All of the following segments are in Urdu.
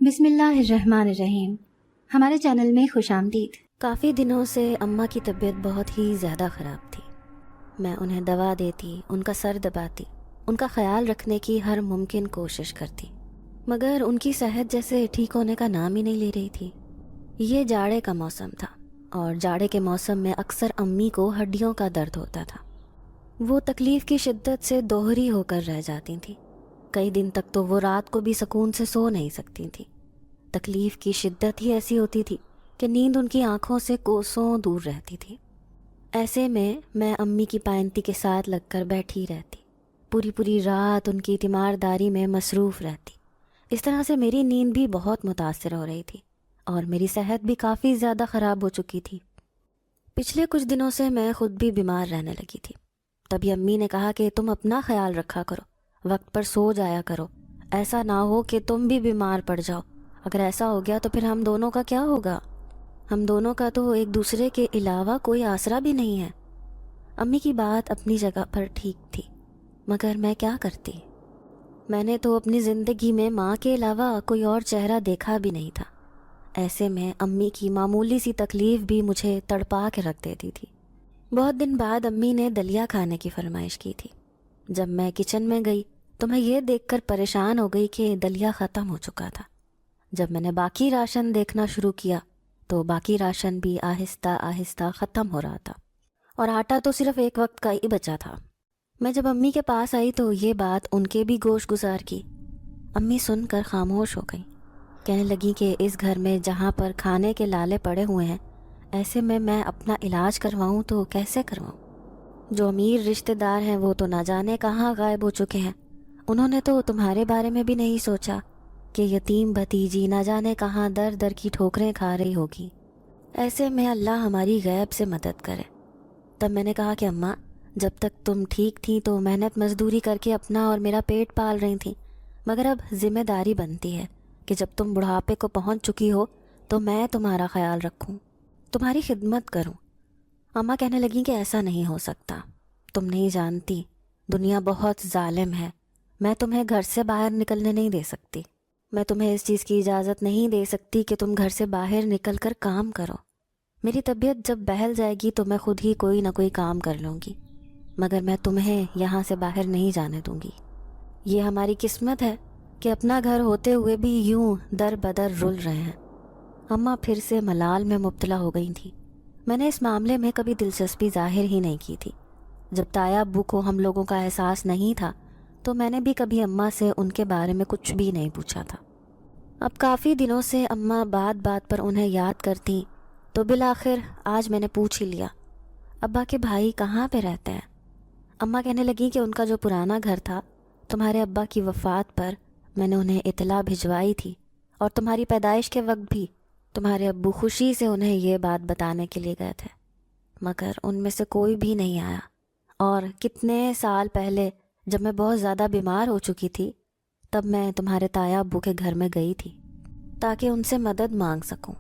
بسم اللہ الرحمن الرحیم۔ ہمارے چینل میں خوش آمدید۔ کافی دنوں سے اماں کی طبیعت بہت ہی زیادہ خراب تھی۔ میں انہیں دوا دیتی، ان کا سر دباتی، ان کا خیال رکھنے کی ہر ممکن کوشش کرتی، مگر ان کی صحت جیسے ٹھیک ہونے کا نام ہی نہیں لے رہی تھی۔ یہ جاڑے کا موسم تھا اور جاڑے کے موسم میں اکثر امی کو ہڈیوں کا درد ہوتا تھا۔ وہ تکلیف کی شدت سے دوہری ہو کر رہ جاتی تھیں۔ کئی دن تک تو وہ رات کو بھی سکون سے سو نہیں سکتی تھیں۔ تکلیف کی شدت ہی ایسی ہوتی تھی کہ نیند ان کی آنکھوں سے کوسوں دور رہتی تھی۔ ایسے میں امی کی پائنتی کے ساتھ لگ کر بیٹھی رہتی، پوری رات ان کی تیمارداری میں مصروف رہتی۔ اس طرح سے میری نیند بھی بہت متاثر ہو رہی تھی اور میری صحت بھی کافی زیادہ خراب ہو چکی تھی۔ پچھلے کچھ دنوں سے میں خود بھی بیمار رہنے لگی تھی۔ تبھی امی نے کہا کہ تم اپنا خیال رکھا کرو، وقت پر سو جایا کرو، ایسا نہ ہو کہ تم بھی بیمار پڑ جاؤ۔ اگر ایسا ہو گیا تو پھر ہم دونوں کا کیا ہوگا؟ ہم دونوں کا تو ایک دوسرے کے علاوہ کوئی آسرا بھی نہیں ہے۔ امی کی بات اپنی جگہ پر ٹھیک تھی، مگر میں کیا کرتی؟ میں نے تو اپنی زندگی میں ماں کے علاوہ کوئی اور چہرہ دیکھا بھی نہیں تھا۔ ایسے میں امی کی معمولی سی تکلیف بھی مجھے تڑپا کے رکھ دیتی تھی۔ بہت دن بعد امی نے دلیا کھانے کی فرمائش کی تھی۔ جب میں کچن میں گئی تو میں یہ دیکھ کر پریشان ہو گئی کہ دلیا ختم ہو چکا تھا۔ جب میں نے باقی راشن دیکھنا شروع کیا تو باقی راشن بھی آہستہ آہستہ ختم ہو رہا تھا اور آٹا تو صرف ایک وقت کا ہی بچا تھا۔ میں جب امی کے پاس آئی تو یہ بات ان کے بھی گوش گزار کی۔ امی سن کر خاموش ہو گئیں، کہنے لگی کہ اس گھر میں جہاں پر کھانے کے لالے پڑے ہوئے ہیں، ایسے میں اپنا علاج کرواؤں تو کیسے کرواؤں؟ جو امیر رشتہ دار ہیں وہ تو نہ جانے کہاں غائب ہو چکے ہیں، انہوں نے تو تمہارے بارے میں بھی نہیں سوچا کہ یتیم بھتیجی نہ جانے کہاں در در کی ٹھوکریں کھا رہی ہوگی۔ ایسے میں اللہ ہماری غیب سے مدد کرے۔ تب میں نے کہا کہ اماں، جب تک تم ٹھیک تھیں تو محنت مزدوری کر کے اپنا اور میرا پیٹ پال رہی تھیں، مگر اب ذمہ داری بنتی ہے کہ جب تم بڑھاپے کو پہنچ چکی ہو تو میں تمہارا خیال رکھوں، تمہاری خدمت کروں۔ اماں کہنے لگیں کہ ایسا نہیں ہو سکتا، تم نہیں جانتی، دنیا بہت ظالم ہے، میں تمہیں گھر سے باہر نکلنے نہیں دے سکتی، میں تمہیں اس چیز کی اجازت نہیں دے سکتی کہ تم گھر سے باہر نکل کر کام کرو۔ میری طبیعت جب بہل جائے گی تو میں خود ہی کوئی نہ کوئی کام کر لوں گی، مگر میں تمہیں یہاں سے باہر نہیں جانے دوں گی۔ یہ ہماری قسمت ہے کہ اپنا گھر ہوتے ہوئے بھی یوں در بدر رل رہے ہیں۔ اماں پھر سے ملال میں مبتلا ہو گئی تھی۔ میں نے اس معاملے میں کبھی دلچسپی ظاہر ہی نہیں کی تھی۔ جب تایا ابو کو ہم لوگوں کا احساس نہیں تھا تو میں نے بھی کبھی اماں سے ان کے بارے میں کچھ بھی نہیں پوچھا تھا۔ اب کافی دنوں سے اماں بات بات پر انہیں یاد کرتی تو بالآخر آج میں نے پوچھ ہی لیا، ابا کے بھائی کہاں پہ رہتے ہیں؟ اماں کہنے لگیں کہ ان کا جو پرانا گھر تھا، تمہارے ابا کی وفات پر میں نے انہیں اطلاع بھجوائی تھی، اور تمہاری پیدائش کے وقت بھی تمہارے ابو خوشی سے انہیں یہ بات بتانے کے لیے گئے تھے، مگر ان میں سے کوئی بھی نہیں آیا۔ اور کتنے سال پہلے جب میں بہت زیادہ بیمار ہو چکی تھی، تب میں تمہارے تایا ابو کے گھر میں گئی تھی تاکہ ان سے مدد مانگ سکوں،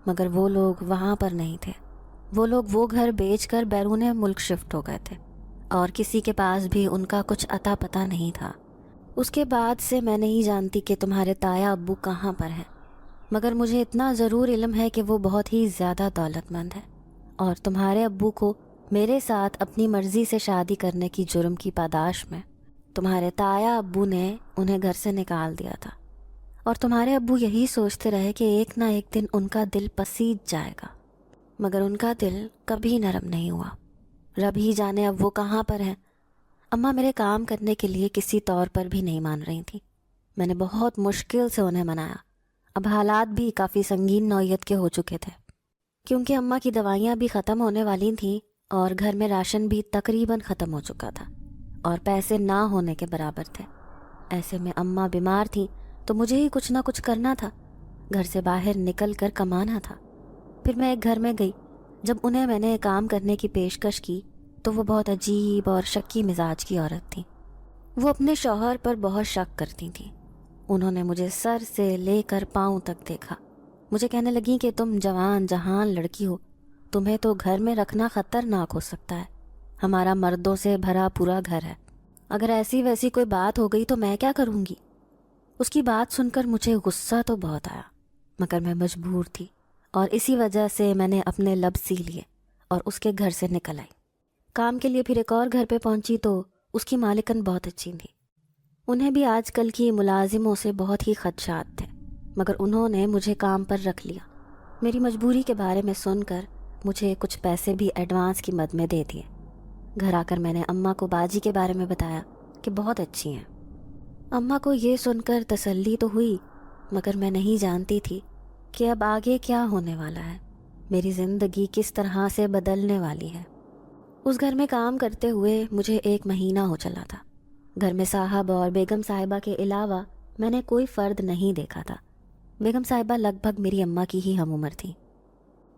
مگر وہ لوگ وہاں پر نہیں تھے۔ وہ لوگ وہ گھر بیچ کر بیرون ملک شفٹ ہو گئے تھے اور کسی کے پاس بھی ان کا کچھ اتا پتہ نہیں تھا۔ اس کے بعد سے میں نہیں جانتی کہ تمہارے تایا ابو کہاں پر ہیں، مگر مجھے اتنا ضرور علم ہے کہ وہ بہت ہی زیادہ دولت مند ہے، اور تمہارے ابو کو میرے ساتھ اپنی مرضی سے شادی کرنے کی جرم کی پاداش میں تمہارے تایا ابو نے انہیں گھر سے نکال دیا تھا، اور تمہارے ابو یہی سوچتے رہے کہ ایک نہ ایک دن ان کا دل پسیج جائے گا، مگر ان کا دل کبھی نرم نہیں ہوا۔ رب ہی جانے اب وہ کہاں پر ہیں۔ اماں میرے کام کرنے کے لیے کسی طور پر بھی نہیں مان رہی تھیں۔ میں نے بہت مشکل سے انہیں منایا۔ اب حالات بھی کافی سنگین نوعیت کے ہو چکے تھے، کیونکہ اماں کی دوائیاں بھی ختم ہونے والی تھیں اور گھر میں راشن بھی تقریباً ختم ہو چکا تھا اور پیسے نہ ہونے کے برابر تھے۔ ایسے میں اماں بیمار تھیں تو مجھے ہی کچھ نہ کچھ کرنا تھا، گھر سے باہر نکل کر کمانا تھا۔ پھر میں ایک گھر میں گئی۔ جب انہیں میں نے کام کرنے کی پیشکش کی تو وہ بہت عجیب اور شکی مزاج کی عورت تھیں۔ وہ اپنے شوہر پر بہت شک کرتی تھیں۔ انہوں نے مجھے سر سے لے کر پاؤں تک دیکھا۔ مجھے کہنے لگیں کہ تم جوان جہان لڑکی ہو، تمہیں تو گھر میں رکھنا خطرناک ہو سکتا ہے، ہمارا مردوں سے بھرا پورا گھر ہے، اگر ایسی ویسی کوئی بات ہو گئی تو میں کیا کروں گی؟ اس کی بات سن کر مجھے غصہ تو بہت آیا، مگر میں مجبور تھی، اور اسی وجہ سے میں نے اپنے لب سی لیے اور اس کے گھر سے نکل آئی۔ کام کے لیے پھر ایک اور گھر پہ پہنچی تو اس کی مالکن بہت اچھی تھی۔ انہیں بھی آج کل کی ملازموں سے بہت ہی خدشات تھے، مگر انہوں نے مجھے کام پر رکھ لیا۔ میری مجبوری کے بارے میں سن کر مجھے کچھ پیسے بھی ایڈوانس کی مد میں دے دیے۔ گھر آ کر میں نے اماں کو باجی کے بارے میں بتایا کہ بہت اچھی ہیں۔ اماں کو یہ سن کر تسلی تو ہوئی، مگر میں نہیں جانتی تھی کہ اب آگے کیا ہونے والا ہے، میری زندگی کس طرح سے بدلنے والی ہے۔ اس گھر میں کام کرتے ہوئے مجھے 1 مہینہ ہو چلا تھا۔ گھر میں صاحب اور بیگم صاحبہ کے علاوہ میں نے کوئی فرد نہیں دیکھا تھا۔ بیگم صاحبہ لگ بھگ میری اماں کی ہی ہم عمر تھیں،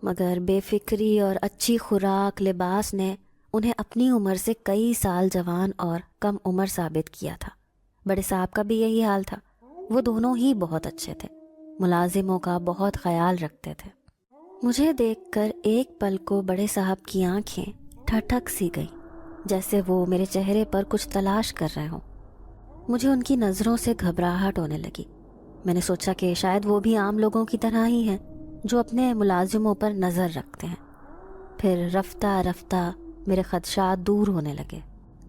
مگر بے فکری اور اچھی خوراک لباس نے انہیں اپنی عمر سے کئی سال جوان اور کم عمر ثابت کیا تھا۔ بڑے صاحب کا بھی یہی حال تھا، وہ دونوں ہی بہت اچھے تھے، ملازموں کا بہت خیال رکھتے تھے۔ مجھے دیکھ کر ایک پل کو بڑے صاحب کی آنکھیں ٹھٹک سی گئی، جیسے وہ میرے چہرے پر کچھ تلاش کر رہے ہوں۔ مجھے ان کی نظروں سے گھبراہٹ ہونے لگی۔ میں نے سوچا کہ شاید وہ بھی عام لوگوں کی طرح ہی ہیں جو اپنے ملازموں پر نظر رکھتے ہیں۔ پھر رفتہ رفتہ میرے خدشات دور ہونے لگے،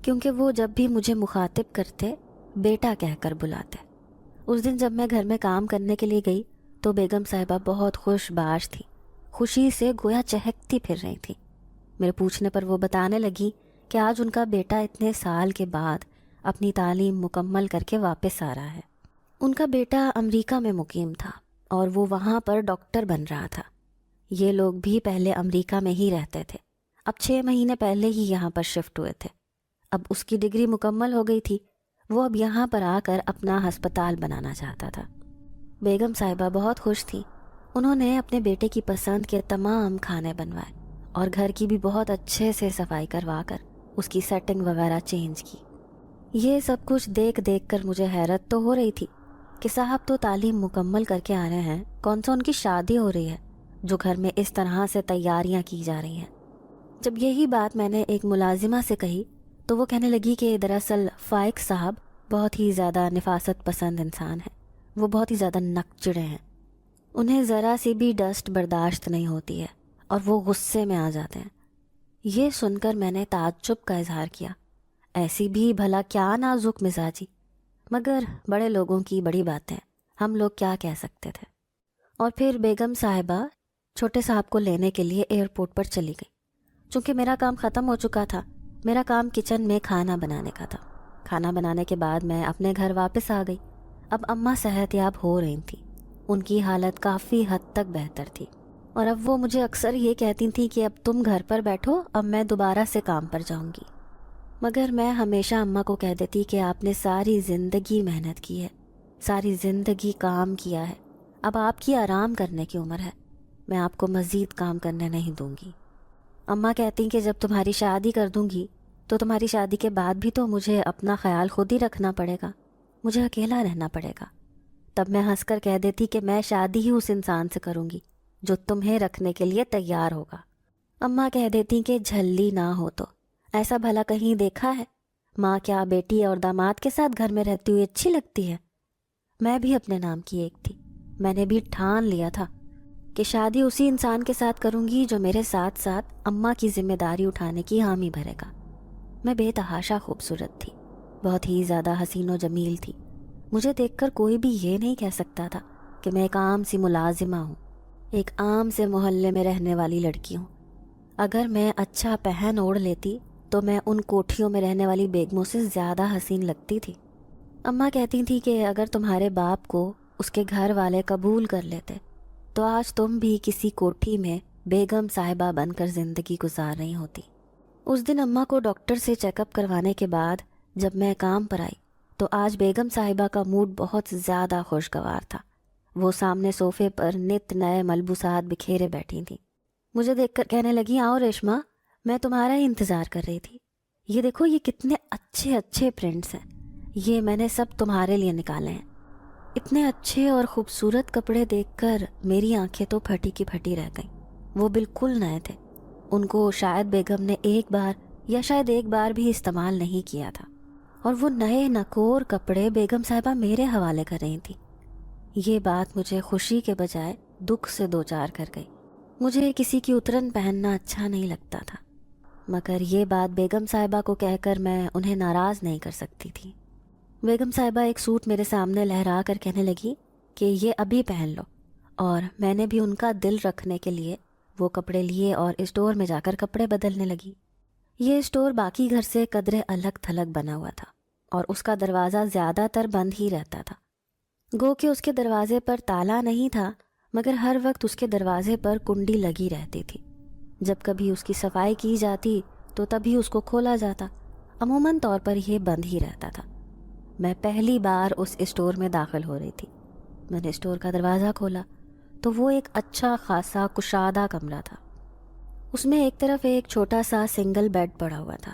کیونکہ وہ جب بھی مجھے مخاطب کرتے بیٹا کہہ کر بلاتے۔ اس دن جب میں گھر میں کام کرنے کے لیے گئی تو بیگم صاحبہ بہت خوش باش تھی، خوشی سے گویا چہکتی پھر رہی تھی۔ میرے پوچھنے پر وہ بتانے لگی کہ آج ان کا بیٹا اتنے سال کے بعد اپنی تعلیم مکمل کر کے واپس آ رہا ہے۔ ان کا بیٹا امریکہ میں مقیم تھا اور وہ وہاں پر ڈاکٹر بن رہا تھا۔ یہ لوگ بھی پہلے امریکہ میں ہی رہتے تھے، اب 6 مہینے پہلے ہی یہاں پر شفٹ ہوئے تھے۔ اب اس کی ڈگری مکمل ہو گئی تھی، وہ اب یہاں پر آ کر اپنا ہسپتال بنانا چاہتا تھا۔ بیگم صاحبہ بہت خوش تھی۔ انہوں نے اپنے بیٹے کی پسند کے تمام کھانے بنوائے اور گھر کی بھی بہت اچھے سے صفائی کروا کر اس کی سیٹنگ وغیرہ چینج کی۔ یہ سب کچھ دیکھ دیکھ کر مجھے حیرت تو ہو رہی تھی کہ صاحب تو تعلیم مکمل کر کے آ رہے ہیں، کون سا ان کی شادی ہو رہی ہے جو گھر میں اس طرح سے تیاریاں کی جا رہی ہیں۔ جب یہی بات میں نے ایک ملازمہ سے کہی تو وہ کہنے لگی کہ دراصل فائق صاحب بہت ہی زیادہ نفاست پسند انسان ہیں، وہ بہت ہی زیادہ نک چڑے ہیں، انہیں ذرا سی بھی ڈسٹ برداشت نہیں ہوتی ہے اور وہ غصے میں آ جاتے ہیں۔ یہ سن کر میں نے تعجب کا اظہار کیا، ایسی بھی بھلا کیا نازک مزاجی، مگر بڑے لوگوں کی بڑی باتیں، ہم لوگ کیا کہہ سکتے تھے۔ اور پھر بیگم صاحبہ چھوٹے صاحب کو لینے کے لیے ایئرپورٹ پر چلی گئی۔ چونکہ میرا کام ختم ہو چکا تھا، میرا کام کچن میں کھانا بنانے کا تھا۔ کھانا بنانے کے بعد میں اپنے گھر واپس آ گئی۔ اب اماں صحت یاب ہو رہی تھیں، ان کی حالت کافی حد تک بہتر تھی، اور اب وہ مجھے اکثر یہ کہتی تھیں کہ اب تم گھر پر بیٹھو، اب میں دوبارہ سے کام پر جاؤں گی۔ مگر میں ہمیشہ اماں کو کہہ دیتی کہ آپ نے ساری زندگی محنت کی ہے، ساری زندگی کام کیا ہے، اب آپ کی آرام کرنے کی عمر ہے، میں آپ کو مزید کام کرنے نہیں دوں گی۔ اماں کہتی کہ جب تمہاری شادی کر دوں گی تو تمہاری شادی کے بعد بھی تو مجھے اپنا خیال خود ہی رکھنا پڑے گا، مجھے اکیلا رہنا پڑے گا۔ تب میں ہنس کر کہہ دیتی کہ میں شادی ہی اس انسان سے کروں گی جو تمہیں رکھنے کے لیے تیار ہوگا۔ اماں کہہ دیتی کہ جھلی نہ ہو تو ایسا بھلا کہیں دیکھا ہے، ماں کیا بیٹی اور داماد کے ساتھ گھر میں رہتی ہوئی اچھی لگتی ہے؟ میں بھی اپنے نام کی ایک تھی، میں نے بھی ٹھان لیا تھا کہ شادی اسی انسان کے ساتھ کروں گی جو میرے ساتھ ساتھ اماں کی ذمہ داری اٹھانے کی حامی بھرے گا۔ میں بے تحاشا خوبصورت تھی، بہت ہی زیادہ حسین و جمیل تھی۔ مجھے دیکھ کر کوئی بھی یہ نہیں کہہ سکتا تھا کہ میں ایک عام سی ملازمہ ہوں، ایک عام سے محلے میں رہنے والی لڑکی ہوں۔ اگر میں اچھا پہن اوڑھ لیتی تو میں ان کوٹھیوں میں رہنے والی بیگموں سے زیادہ حسین لگتی تھی۔ اماں کہتی تھی کہ اگر تمہارے باپ کو اس کے گھر والے قبول کر لیتے تو آج تم بھی کسی کوٹھی میں بیگم صاحبہ بن کر زندگی گزار رہی ہوتی۔ اس دن اماں کو ڈاکٹر سے چیک اپ کروانے کے بعد جب میں کام پر آئی تو آج بیگم صاحبہ کا موڈ بہت زیادہ خوشگوار تھا۔ وہ سامنے صوفے پر نت نئے ملبوسات بکھیرے بیٹھی تھیں۔ مجھے دیکھ کر کہنے لگی، آؤ ریشما، میں تمہارا ہی انتظار کر رہی تھی، یہ دیکھو یہ کتنے اچھے اچھے پرنٹس ہیں، یہ میں نے سب تمہارے لیے نکالے ہیں۔ اتنے اچھے اور خوبصورت کپڑے دیکھ کر میری آنکھیں تو پھٹی کی پھٹی رہ گئیں۔ وہ بالکل نئے تھے، ان کو شاید بیگم نے ایک بار یا شاید ایک بار بھی استعمال نہیں کیا تھا، اور وہ نئے نکور کپڑے بیگم صاحبہ میرے حوالے کر رہی تھی۔ یہ بات مجھے خوشی کے بجائے دکھ سے دوچار کر گئی۔ مجھے کسی کی اترن پہننا اچھا نہیں لگتا تھا، مگر یہ بات بیگم صاحبہ کو کہہ کر میں انہیں ناراض نہیں کر سکتی تھی۔ بیگم صاحبہ ایک سوٹ میرے سامنے لہرا کر کہنے لگی کہ یہ ابھی پہن لو، اور میں نے بھی ان کا دل رکھنے کے لیے وہ کپڑے لیے اور اسٹور میں جا کر کپڑے بدلنے لگی۔ یہ اسٹور باقی گھر سے قدرے الگ تھلگ بنا ہوا تھا اور اس کا دروازہ زیادہ تر بند ہی رہتا تھا۔ گو کہ اس کے دروازے پر تالا نہیں تھا، مگر ہر وقت اس کے دروازے پر کنڈی لگی رہتی تھی۔ جب کبھی اس کی صفائی کی جاتی تو تبھی اس کو کھولا جاتا، عموماً طور پر یہ بند ہی رہتا تھا۔ میں پہلی بار اس اسٹور میں داخل ہو رہی تھی۔ میں نے اسٹور کا دروازہ کھولا تو وہ ایک اچھا خاصا کشادہ کمرہ تھا۔ اس میں ایک طرف ایک چھوٹا سا سنگل بیڈ پڑا ہوا تھا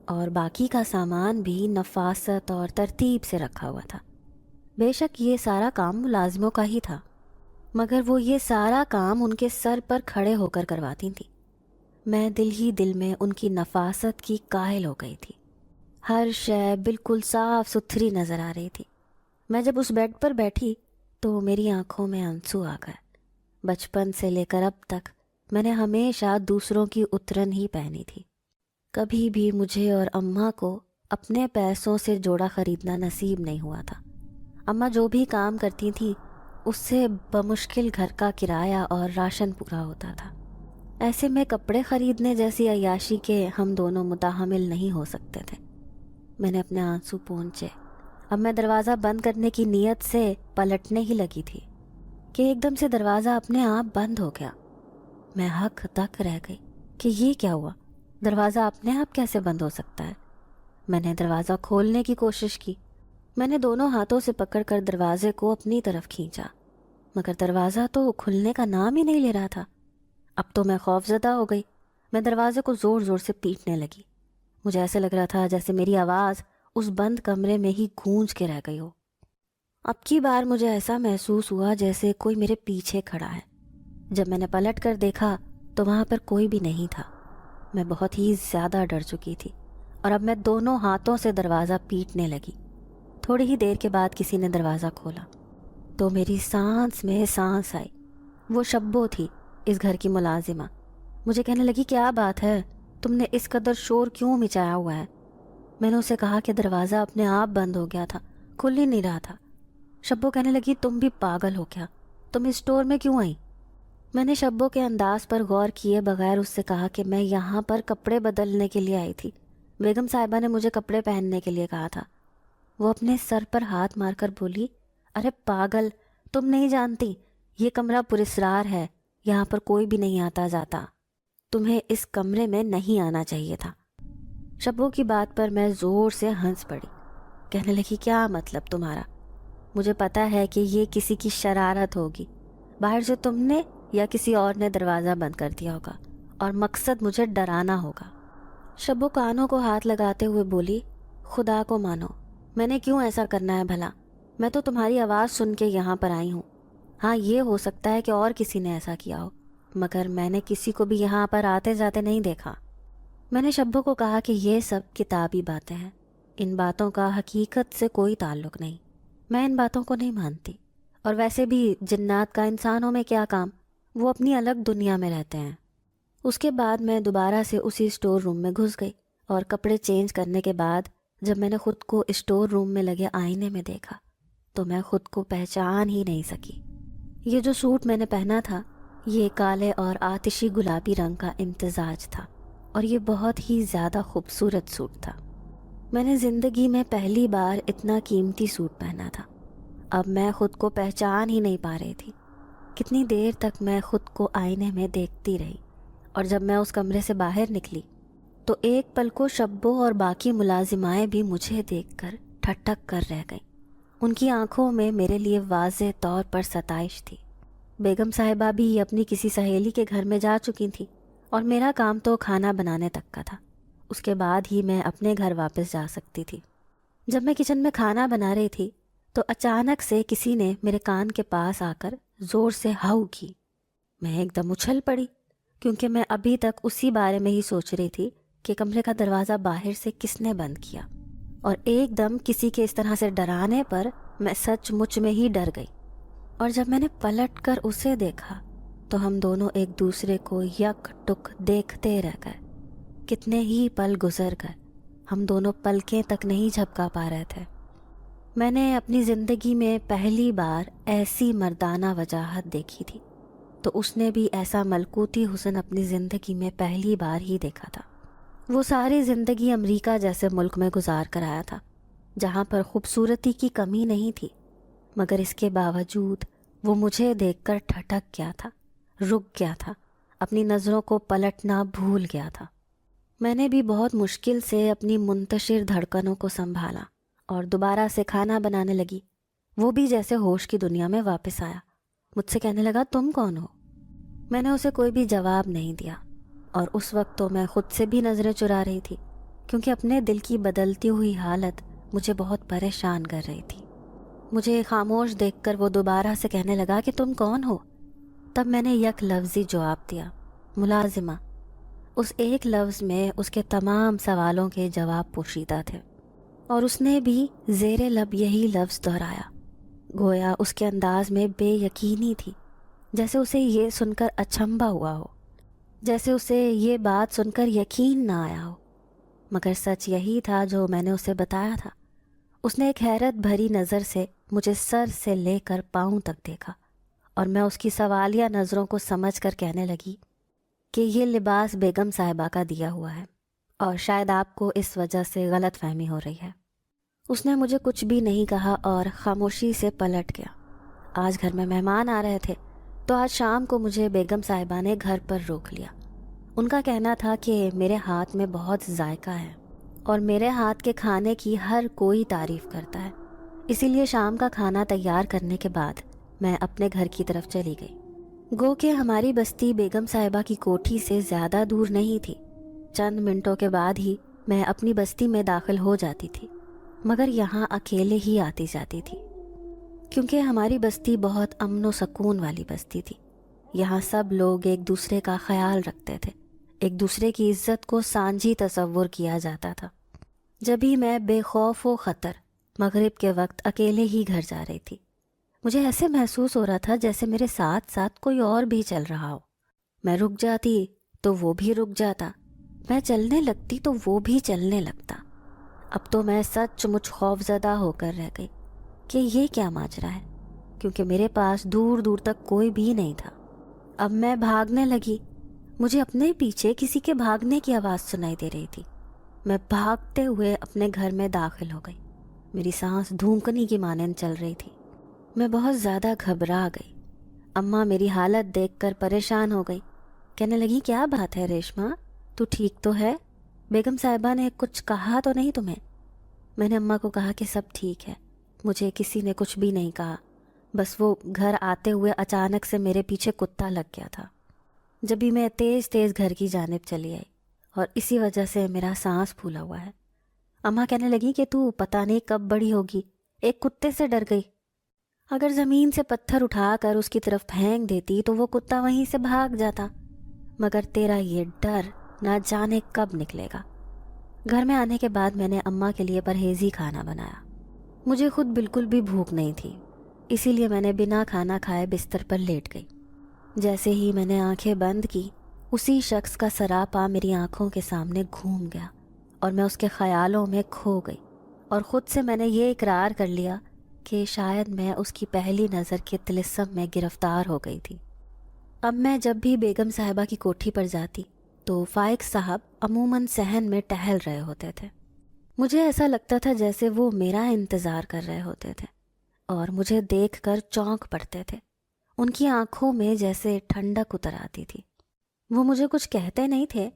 اور باقی کا سامان بھی نفاست اور ترتیب سے رکھا ہوا تھا۔ بے شک یہ سارا کام ملازموں کا ہی تھا، مگر وہ یہ سارا کام ان کے سر پر کھڑے ہو کر کرواتی تھیں۔ میں دل ہی دل میں ان کی نفاست کی قائل ہو گئی تھی۔ ہر شے بالکل صاف ستھری نظر آ رہی تھی۔ میں جب اس بیڈ پر بیٹھی تو میری آنکھوں میں آنسو آ گئے۔ بچپن سے لے کر اب تک میں نے ہمیشہ دوسروں کی اترن ہی پہنی تھی۔ کبھی بھی مجھے اور اماں کو اپنے پیسوں سے جوڑا خریدنا نصیب نہیں ہوا تھا۔ اماں جو بھی کام کرتی تھیں اس سے بمشکل گھر کا کرایہ اور راشن پورا ہوتا تھا۔ ایسے میں کپڑے خریدنے جیسی عیاشی کے ہم دونوں متحمل نہیں ہو سکتے تھے۔ میں نے اپنے آنسو پونچھے۔ اب میں دروازہ بند کرنے کی نیت سے پلٹنے ہی لگی تھی کہ ایک دم سے دروازہ اپنے آپ بند ہو گیا۔ میں ہک تک رہ گئی کہ یہ کیا ہوا، دروازہ اپنے آپ کیسے بند ہو سکتا ہے۔ میں نے دروازہ کھولنے کی کوشش کی۔ میں نے دونوں ہاتھوں سے پکڑ کر دروازے کو اپنی طرف کھینچا، مگر دروازہ تو کھلنے کا نام ہی نہیں لے رہا تھا۔ اب تو میں خوف زدہ ہو گئی۔ میں دروازے کو زور زور سے پیٹنے لگی۔ مجھے ایسے لگ رہا تھا جیسے میری آواز اس بند کمرے میں ہی گونج کے رہ گئی ہو۔ اب کی بار مجھے ایسا محسوس ہوا جیسے کوئی میرے پیچھے کھڑا ہے۔ جب میں نے پلٹ کر دیکھا تو وہاں پر کوئی بھی نہیں تھا۔ میں بہت ہی زیادہ ڈر چکی تھی اور اب میں دونوں ہاتھوں سے دروازہ پیٹنے لگی۔ تھوڑی ہی دیر کے بعد کسی نے دروازہ کھولا تو میری سانس میں سانس آئی۔ وہ شبو تھی، اس گھر کی ملازمہ۔ مجھے کہنے لگی کیا بات ہے، تم نے اس قدر شور کیوں مچایا ہوا ہے؟ میں نے اسے کہا کہ دروازہ اپنے آپ بند ہو گیا تھا، کھل ہی نہیں رہا تھا۔ شبو کہنے لگی تم بھی پاگل ہو گیا، تم اس اسٹور میں کیوں آئی؟ میں نے شبو کے انداز پر غور کیے بغیر اس سے کہا کہ میں یہاں پر کپڑے بدلنے کے لیے آئی تھی۔ بیگم صاحبہ نے مجھے کپڑے پہننے کے لیے کہا تھا۔ وہ اپنے سر پر ہاتھ مار کر بولی، ارے پاگل، تم نہیں جانتی یہ کمرہ پراسرار ہے، یہاں پر کوئی بھی نہیں آتا جاتا، تمہیں اس کمرے میں نہیں آنا چاہیے تھا۔ شبو کی بات پر میں زور سے ہنس پڑی۔ کہنے لگی کیا مطلب تمہارا؟ مجھے پتا ہے کہ یہ کسی کی شرارت ہوگی، باہر سے تم نے یا کسی اور نے دروازہ بند کر دیا ہوگا اور مقصد مجھے ڈرانا ہوگا۔ شبو کانوں کو ہاتھ لگاتے ہوئے بولی، خدا کو مانو، میں نے کیوں ایسا کرنا ہے بھلا؟ میں تو تمہاری آواز سن کے یہاں پر آئی ہوں۔ ہاں یہ ہو سکتا ہے کہ اور کسی نے ایسا کیا ہو، مگر میں نے کسی کو بھی یہاں پر آتے جاتے نہیں دیکھا۔ میں نے شبو کو کہا کہ یہ سب کتابی باتیں ہیں، ان باتوں کا حقیقت سے کوئی تعلق نہیں، میں ان باتوں کو نہیں مانتی، اور ویسے بھی جنات کا انسانوں میں کیا کام، وہ اپنی الگ دنیا میں رہتے ہیں۔ اس کے بعد میں دوبارہ سے اسی اسٹور روم میں گھس گئی اور کپڑے چینج کرنے کے بعد جب میں نے خود کو اسٹور روم میں لگے آئینے میں دیکھا تو میں خود کو پہچان ہی نہیں سکی۔ یہ جو سوٹ میں نے پہنا تھا یہ کالے اور آتشی گلابی رنگ کا امتزاج تھا اور یہ بہت ہی زیادہ خوبصورت سوٹ تھا۔ میں نے زندگی میں پہلی بار اتنا قیمتی سوٹ پہنا تھا۔ اب میں خود کو پہچان ہی نہیں پا رہی تھی۔ کتنی دیر تک میں خود کو آئینے میں دیکھتی رہی، اور جب میں اس کمرے سے باہر نکلی تو ایک پل کو شبو اور باقی ملازمائیں بھی مجھے دیکھ کر ٹھٹک کر رہ گئیں۔ ان کی آنکھوں میں میرے لیے واضح طور پر ستائش تھی۔ بیگم صاحبہ بھی اپنی کسی سہیلی کے گھر میں جا چکی تھی اور میرا کام تو کھانا بنانے تک کا تھا، اس کے بعد ہی میں اپنے گھر واپس جا سکتی تھی۔ جب میں کچن میں کھانا بنا رہی تھی تو اچانک سے کسی نے میرے کان کے پاس آ کر زور سے ہاؤ کی۔ میں ایک دم اچھل پڑی کیونکہ میں ابھی تک اسی بارے میں ہی سوچ رہی تھی کہ کمرے کا دروازہ باہر سے کس نے بند کیا اور ایک دم کسی کے اس طرح سے ڈرانے پر میں سچ مچ میں ہی ڈر گئی، اور جب میں نے پلٹ کر اسے دیکھا تو ہم دونوں ایک دوسرے کو یک ٹک دیکھتے رہ گئے۔ کتنے ہی پل گزر گئے، ہم دونوں پلکیں تک نہیں جھپکا پا رہے تھے۔ میں نے اپنی زندگی میں پہلی بار ایسی مردانہ وجاہت دیکھی تھی، تو اس نے بھی ایسا ملکوتی حسن اپنی زندگی میں پہلی بار ہی دیکھا تھا۔ وہ ساری زندگی امریکہ جیسے ملک میں گزار کر آیا تھا، جہاں پر خوبصورتی کی کمی نہیں تھی، مگر اس کے باوجود وہ مجھے دیکھ کر ٹھٹک گیا تھا، رک گیا تھا، اپنی نظروں کو پلٹنا بھول گیا تھا۔ میں نے بھی بہت مشکل سے اپنی منتشر دھڑکنوں کو سنبھالا اور دوبارہ سے کھانا بنانے لگی۔ وہ بھی جیسے ہوش کی دنیا میں واپس آیا، مجھ سے کہنے لگا تم کون ہو؟ میں نے اسے کوئی بھی جواب نہیں دیا، اور اس وقت تو میں خود سے بھی نظریں چرا رہی تھی، کیونکہ اپنے دل کی بدلتی ہوئی حالت مجھے بہت پریشان کر رہی تھی۔ مجھے خاموش دیکھ کر وہ دوبارہ سے کہنے لگا کہ تم کون ہو؟ تب میں نے یک لفظی جواب دیا، ملازمہ۔ اس ایک لفظ میں اس کے تمام سوالوں کے جواب پوشیدہ تھے، اور اس نے بھی زیر لب یہی لفظ دہرایا، گویا اس کے انداز میں بے یقینی تھی، جیسے اسے یہ سن کر اچنبھا ہوا ہو، جیسے اسے یہ بات سن کر یقین نہ آیا ہو۔ مگر سچ یہی تھا جو میں نے اسے بتایا تھا۔ اس نے ایک حیرت بھری نظر سے مجھے سر سے لے کر پاؤں تک دیکھا، اور میں اس کی سوالیہ نظروں کو سمجھ کر کہنے لگی کہ یہ لباس بیگم صاحبہ کا دیا ہوا ہے، اور شاید آپ کو اس وجہ سے غلط فہمی ہو رہی ہے۔ اس نے مجھے کچھ بھی نہیں کہا اور خاموشی سے پلٹ گیا۔ آج گھر میں مہمان آ رہے تھے، تو آج شام کو مجھے بیگم صاحبہ نے گھر پر روک لیا۔ ان کا کہنا تھا کہ میرے ہاتھ میں بہت ذائقہ ہے، اور میرے ہاتھ کے کھانے کی ہر کوئی تعریف کرتا ہے، اسی لیے شام کا کھانا تیار کرنے کے بعد میں اپنے گھر کی طرف چلی گئی۔ گو کہ ہماری بستی بیگم صاحبہ کی کوٹھی سے زیادہ دور نہیں تھی، چند منٹوں کے بعد ہی میں اپنی بستی میں داخل ہو جاتی تھی، مگر یہاں اکیلے ہی آتی جاتی تھی، کیونکہ ہماری بستی بہت امن و سکون والی بستی تھی۔ یہاں سب لوگ ایک دوسرے کا خیال رکھتے تھے، ایک دوسرے کی عزت کو سانجھی تصور کیا جاتا تھا۔ جب ہی میں بے خوف و خطر مغرب کے وقت اکیلے ہی گھر جا رہی تھی، مجھے ایسے محسوس ہو رہا تھا جیسے میرے ساتھ ساتھ کوئی اور بھی چل رہا ہو۔ میں رک جاتی تو وہ بھی رک جاتا، میں چلنے لگتی تو وہ بھی چلنے لگتا۔ اب تو میں سچ مچ خوف زدہ ہو کر رہ گئی کہ یہ کیا ماجرا ہے، کیونکہ میرے پاس دور دور تک کوئی بھی نہیں تھا۔ اب میں بھاگنے لگی، مجھے اپنے پیچھے کسی کے بھاگنے کی آواز سنائی دے رہی تھی۔ میں بھاگتے ہوئے اپنے گھر میں داخل ہو گئی، میری سانس دھونکنی کی مانند چل رہی تھی، میں بہت زیادہ گھبرا گئی۔ اماں میری حالت دیکھ کر پریشان ہو گئی، کہنے لگی کیا بات ہے ریشما، تو ٹھیک تو ہے؟ بیگم صاحبہ نے کچھ کہا تو نہیں تمہیں؟ میں نے اماں کو کہا کہ سب ٹھیک ہے، مجھے کسی نے کچھ بھی نہیں کہا، بس وہ گھر آتے ہوئے اچانک سے میرے پیچھے کتا لگ گیا تھا، جب بھی میں تیز تیز گھر کی جانب چلی آئی، اور اسی وجہ سے میرا سانس پھولا ہوا ہے۔ اماں کہنے لگی کہ تو پتہ نہیں کب بڑی ہوگی، ایک کتے سے ڈر گئی۔ اگر زمین سے پتھر اٹھا کر اس کی طرف پھینک دیتی تو وہ کتا وہیں سے بھاگ جاتا، مگر تیرا یہ ڈر نہ جانے کب نکلے گا۔ گھر میں آنے کے بعد میں نے اماں کے لیے پرہیزی کھانا بنایا۔ مجھے خود بالکل بھی بھوک نہیں تھی، اسی لیے میں نے بنا کھانا کھائے بستر پر لیٹ گئی۔ جیسے ہی میں نے آنکھیں بند کی، اسی شخص کا سراپا میری آنکھوں کے سامنے گھوم گیا، اور میں اس کے خیالوں میں کھو گئی، اور خود سے میں نے یہ اقرار کر لیا کہ شاید میں اس کی پہلی نظر کے طلسم میں گرفتار ہو گئی تھی۔ اب میں جب بھی بیگم صاحبہ کی کوٹھی پر جاتی تو فائق صاحب عموماً صحن میں ٹہل رہے ہوتے تھے۔ مجھے ایسا لگتا تھا جیسے وہ میرا انتظار کر رہے ہوتے تھے، اور مجھے دیکھ کر چونک پڑتے تھے۔ ان کی آنکھوں میں جیسے ٹھنڈک اتر آتی تھی۔ وہ مجھے کچھ کہتے نہیں تھے،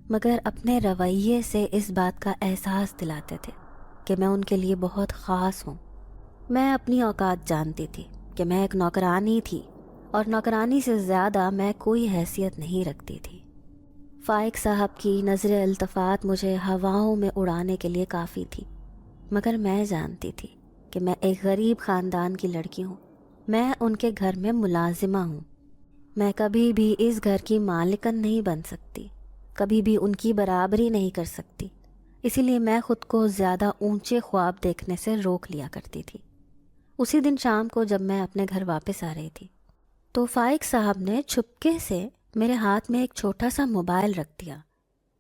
مگر اپنے رویے سے اس بات کا احساس دلاتے تھے کہ میں ان کے لیے بہت خاص ہوں۔ میں اپنی اوقات جانتی تھی کہ میں ایک نوکرانی تھی، اور نوکرانی سے زیادہ میں کوئی حیثیت نہیں رکھتی تھی۔ فائق صاحب کی نظر التفات مجھے ہواؤں میں اڑانے کے لیے کافی تھی، مگر میں جانتی تھی کہ میں ایک غریب خاندان کی لڑکی ہوں، میں ان کے گھر میں ملازمہ ہوں، میں کبھی بھی اس گھر کی مالکن نہیں بن سکتی، کبھی بھی ان کی برابری نہیں کر سکتی، اسی لیے میں خود کو زیادہ اونچے خواب دیکھنے سے روک لیا کرتی تھی۔ اسی دن شام کو جب میں اپنے گھر واپس آ رہی تھی تو فائق صاحب نے چھپکے سے میرے ہاتھ میں ایک چھوٹا سا موبائل رکھ دیا۔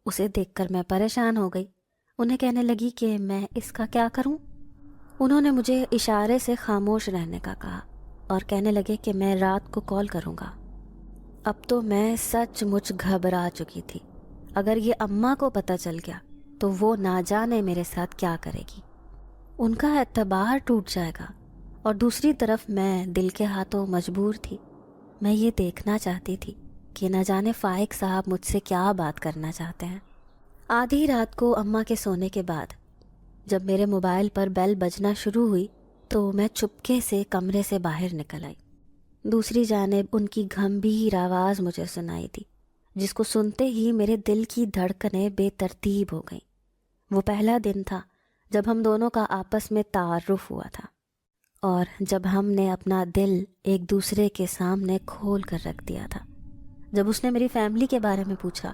اسے دیکھ کر میں پریشان ہو گئی، انہیں کہنے لگی کہ میں اس کا کیا کروں۔ انہوں نے مجھے اشارے سے خاموش رہنے کا کہا اور کہنے لگے کہ میں رات کو کال کروں گا۔ اب تو میں سچ مچ گھبرا چکی تھی، اگر یہ اماں کو پتہ چل گیا تو وہ نہ جانے میرے ساتھ کیا کرے گی، ان کا اعتبار ٹوٹ جائے گا۔ اور دوسری طرف میں دل کے ہاتھوں مجبور تھی، میں یہ دیکھنا چاہتی تھی کہ نہ جانے فائق صاحب مجھ سے کیا بات کرنا چاہتے ہیں۔ آدھی رات کو اماں کے سونے کے بعد جب میرے موبائل پر بیل بجنا شروع ہوئی تو میں چپکے سے کمرے سے باہر نکل آئی۔ دوسری جانب ان کی گھمبیر آواز مجھے سنائی دی، جس کو سنتے ہی میرے دل کی دھڑکنیں بے ترتیب ہو گئیں۔ وہ پہلا دن تھا جب ہم دونوں کا آپس میں تعارف ہوا تھا، اور جب ہم نے اپنا دل ایک دوسرے کے سامنے کھول کر رکھ دیا تھا۔ جب اس نے میری فیملی کے بارے میں پوچھا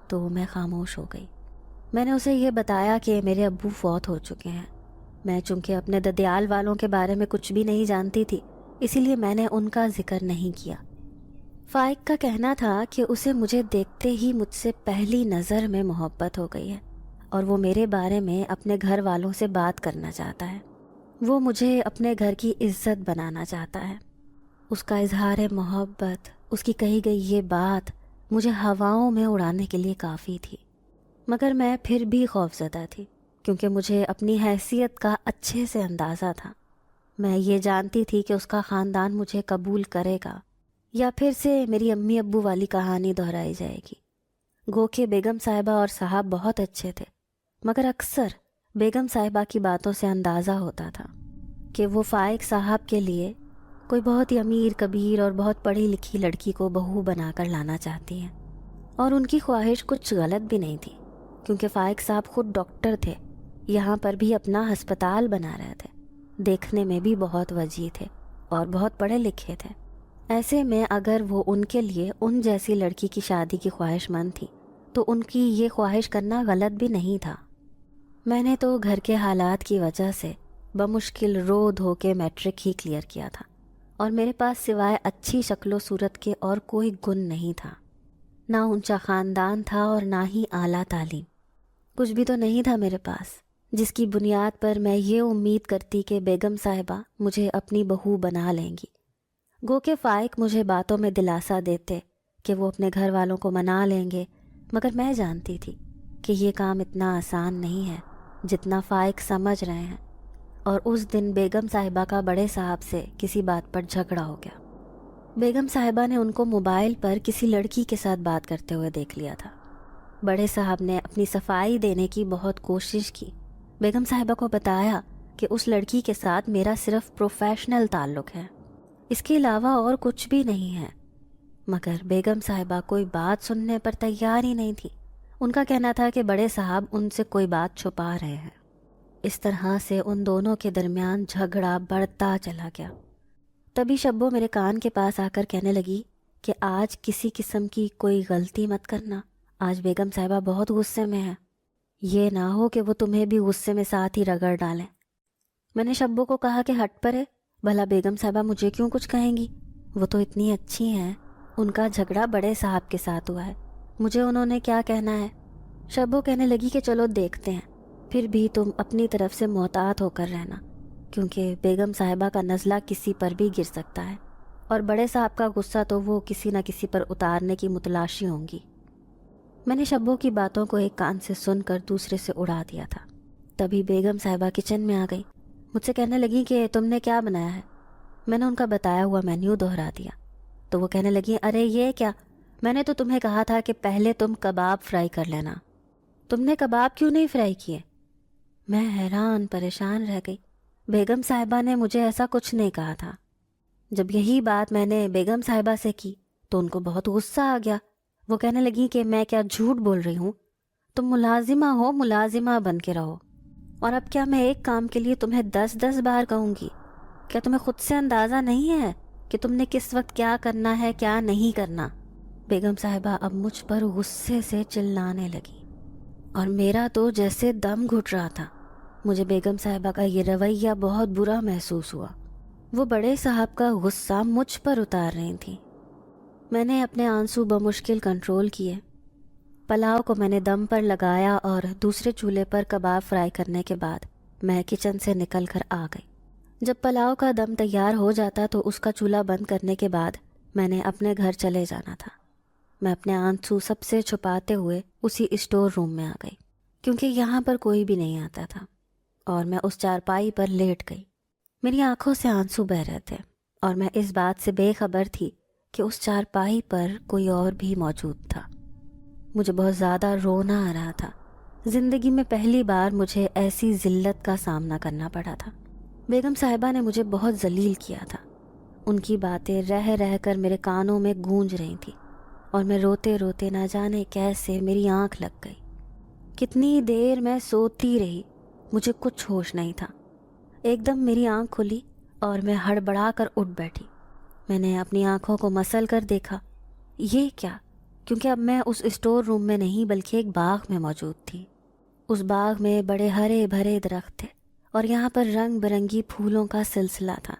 تو میں خاموش ہو گئی۔ میں نے اسے یہ بتایا کہ میرے ابو فوت ہو چکے ہیں۔ میں چونکہ اپنے ددیال والوں کے بارے میں کچھ بھی نہیں جانتی تھی، اسی لیے میں نے ان کا ذکر نہیں کیا۔ فائق کا کہنا تھا کہ اسے مجھے دیکھتے ہی مجھ سے پہلی نظر میں محبت ہو گئی ہے اور وہ میرے بارے میں اپنے گھر والوں سے بات کرنا چاہتا ہے۔ وہ مجھے اپنے گھر کی عزت بنانا چاہتا ہے۔ اس کا اظہار محبت، اس کی کہی گئی یہ بات مجھے ہواؤں میں اڑانے کے لیے کافی تھی، مگر میں پھر بھی خوفزدہ تھی کیونکہ مجھے اپنی حیثیت کا اچھے سے اندازہ تھا۔ میں یہ جانتی تھی کہ اس کا خاندان مجھے قبول کرے گا یا پھر سے میری امی ابو والی کہانی دہرائی جائے گی۔ گو کہ بیگم صاحبہ اور صاحب بہت اچھے تھے، مگر اکثر بیگم صاحبہ کی باتوں سے اندازہ ہوتا تھا کہ وہ فائق صاحب کے لیے کوئی بہت ہی امیر کبیر اور بہت پڑھی لکھی لڑکی کو بہو بنا کر لانا چاہتی ہیں، اور ان کی خواہش کچھ غلط بھی نہیں تھی کیونکہ فائق صاحب خود ڈاکٹر تھے، یہاں پر بھی اپنا ہسپتال بنا رہے تھے، دیکھنے میں بھی بہت وجیح تھے اور بہت پڑھے لکھے تھے۔ ایسے میں اگر وہ ان کے لیے ان جیسی لڑکی کی شادی کی خواہش مند تھی تو ان کی یہ خواہش کرنا غلط بھی نہیں تھا۔ میں نے تو گھر کے حالات کی وجہ سے بمشکل رو دھو کے میٹرک ہی کلیئر کیا تھا، اور میرے پاس سوائے اچھی شکل و صورت کے اور کوئی گن نہیں تھا، نہ اونچا خاندان تھا اور نہ ہی اعلیٰ تعلیم۔ کچھ بھی تو نہیں تھا میرے پاس جس کی بنیاد پر میں یہ امید کرتی کہ بیگم صاحبہ مجھے اپنی بہو بنا لیں گی۔ گو کہ فائق مجھے باتوں میں دلاسا دیتے کہ وہ اپنے گھر والوں کو منا لیں گے، مگر میں جانتی تھی کہ یہ کام اتنا آسان نہیں ہے جتنا فائق سمجھ رہے ہیں، اور اس دن بیگم صاحبہ کا بڑے صاحب سے کسی بات پر جھگڑا ہو گیا۔ بیگم صاحبہ نے ان کو موبائل پر کسی لڑکی کے ساتھ بات کرتے ہوئے دیکھ لیا تھا۔ بڑے صاحب نے اپنی صفائی دینے کی بہت کوشش کی، بیگم صاحبہ کو بتایا کہ اس لڑکی کے ساتھ میرا صرف پروفیشنل تعلق ہے، اس کے علاوہ اور کچھ بھی نہیں ہے، مگر بیگم صاحبہ کوئی بات سننے پر تیار ہی نہیں تھی۔ ان کا کہنا تھا کہ بڑے صاحب ان سے کوئی بات چھپا رہے ہیں۔ اس طرح سے ان دونوں کے درمیان جھگڑا بڑھتا چلا گیا۔ تبھی شبو میرے کان کے پاس آ کر کہنے لگی کہ آج کسی قسم کی کوئی غلطی مت کرنا، آج بیگم صاحبہ بہت غصے میں ہے، یہ نہ ہو کہ وہ تمہیں بھی غصے میں ساتھ ہی رگڑ ڈالیں۔ میں نے شبو کو کہا کہ ہٹ پرے، بھلا بیگم صاحبہ مجھے کیوں کچھ کہیں گی، وہ تو اتنی اچھی ہیں، ان کا جھگڑا بڑے صاحب کے ساتھ ہوا ہے، مجھے انہوں نے کیا کہنا ہے۔ شبو کہنے لگی کہ چلو دیکھتے ہیں، پھر بھی تم اپنی طرف سے محتاط ہو کر رہنا، کیونکہ بیگم صاحبہ کا نزلہ کسی پر بھی گر سکتا ہے، اور بڑے صاحب کا غصہ تو وہ کسی نہ کسی پر اتارنے کی متلاشی ہوں گی۔ میں نے شبو کی باتوں کو ایک کان سے سن کر دوسرے سے اڑا دیا تھا۔ تبھی بیگم صاحبہ کچن میں آ گئی، مجھ سے کہنے لگی کہ تم نے کیا بنایا ہے۔ میں نے ان کا بتایا ہوا مینیو دہرا دیا تو وہ کہنے لگی ارے یہ کیا، میں نے تو تمہیں کہا تھا کہ پہلے تم کباب فرائی کر لینا، تم نے کباب کیوں نہیں فرائی کیے۔ میں حیران پریشان رہ گئی، بیگم صاحبہ نے مجھے ایسا کچھ نہیں کہا تھا۔ جب یہی بات میں نے بیگم صاحبہ سے کی تو ان کو بہت غصہ آ گیا، وہ کہنے لگی کہ میں کیا جھوٹ بول رہی ہوں، تم ملازمہ ہو، ملازمہ بن کے رہو، اور اب کیا میں ایک کام کے لیے تمہیں 10 بار کہوں گی، کیا تمہیں خود سے اندازہ نہیں ہے کہ تم نے کس وقت کیا کرنا ہے کیا نہیں کرنا۔ بیگم صاحبہ اب مجھ پر غصے سے چلانے لگی اور میرا تو جیسے دم گھٹ رہا تھا۔ مجھے بیگم صاحبہ کا یہ رویہ بہت برا محسوس ہوا۔ وہ بڑے صاحب کا غصہ مجھ پر اتار رہی تھیں۔ میں نے اپنے آنسو بمشکل کنٹرول کیے۔ پلاؤ کو میں نے دم پر لگایا اور دوسرے چولہے پر کباب فرائی کرنے کے بعد میں کچن سے نکل کر آ گئی۔ جب پلاؤ کا دم تیار ہو جاتا تو اس کا چولہا بند کرنے کے بعد میں نے اپنے گھر چلے جانا تھا۔ میں اپنے آنسو سب سے چھپاتے ہوئے اسی اسٹور روم میں آ گئی، کیونکہ یہاں پر کوئی بھی نہیں آتا تھا، اور میں اس چارپائی پر لیٹ گئی۔ میری آنکھوں سے آنسو بہہ رہے تھے اور میں اس بات سے بے خبر تھی کہ اس چارپائی پر کوئی اور بھی موجود تھا۔ مجھے بہت زیادہ رونا آ رہا تھا۔ زندگی میں پہلی بار مجھے ایسی ذلت کا سامنا کرنا پڑا تھا۔ بیگم صاحبہ نے مجھے بہت ذلیل کیا تھا۔ ان کی باتیں رہ رہ کر میرے کانوں میں گونج رہی تھی، اور میں روتے روتے نہ جانے کیسے میری آنکھ لگ گئی۔ کتنی دیر میں سوتی رہی، مجھے کچھ ہوش نہیں تھا۔ ایک دم میری آنکھ کھلی اور میں ہڑبڑا کر اٹھ بیٹھی۔ میں نے اپنی آنکھوں کو مسل کر دیکھا۔ یہ کیا؟ کیونکہ اب میں اس اسٹور روم میں نہیں بلکہ ایک باغ میں موجود تھی۔ اس باغ میں بڑے ہرے بھرے درخت تھے اور یہاں پر رنگ برنگی پھولوں کا سلسلہ تھا۔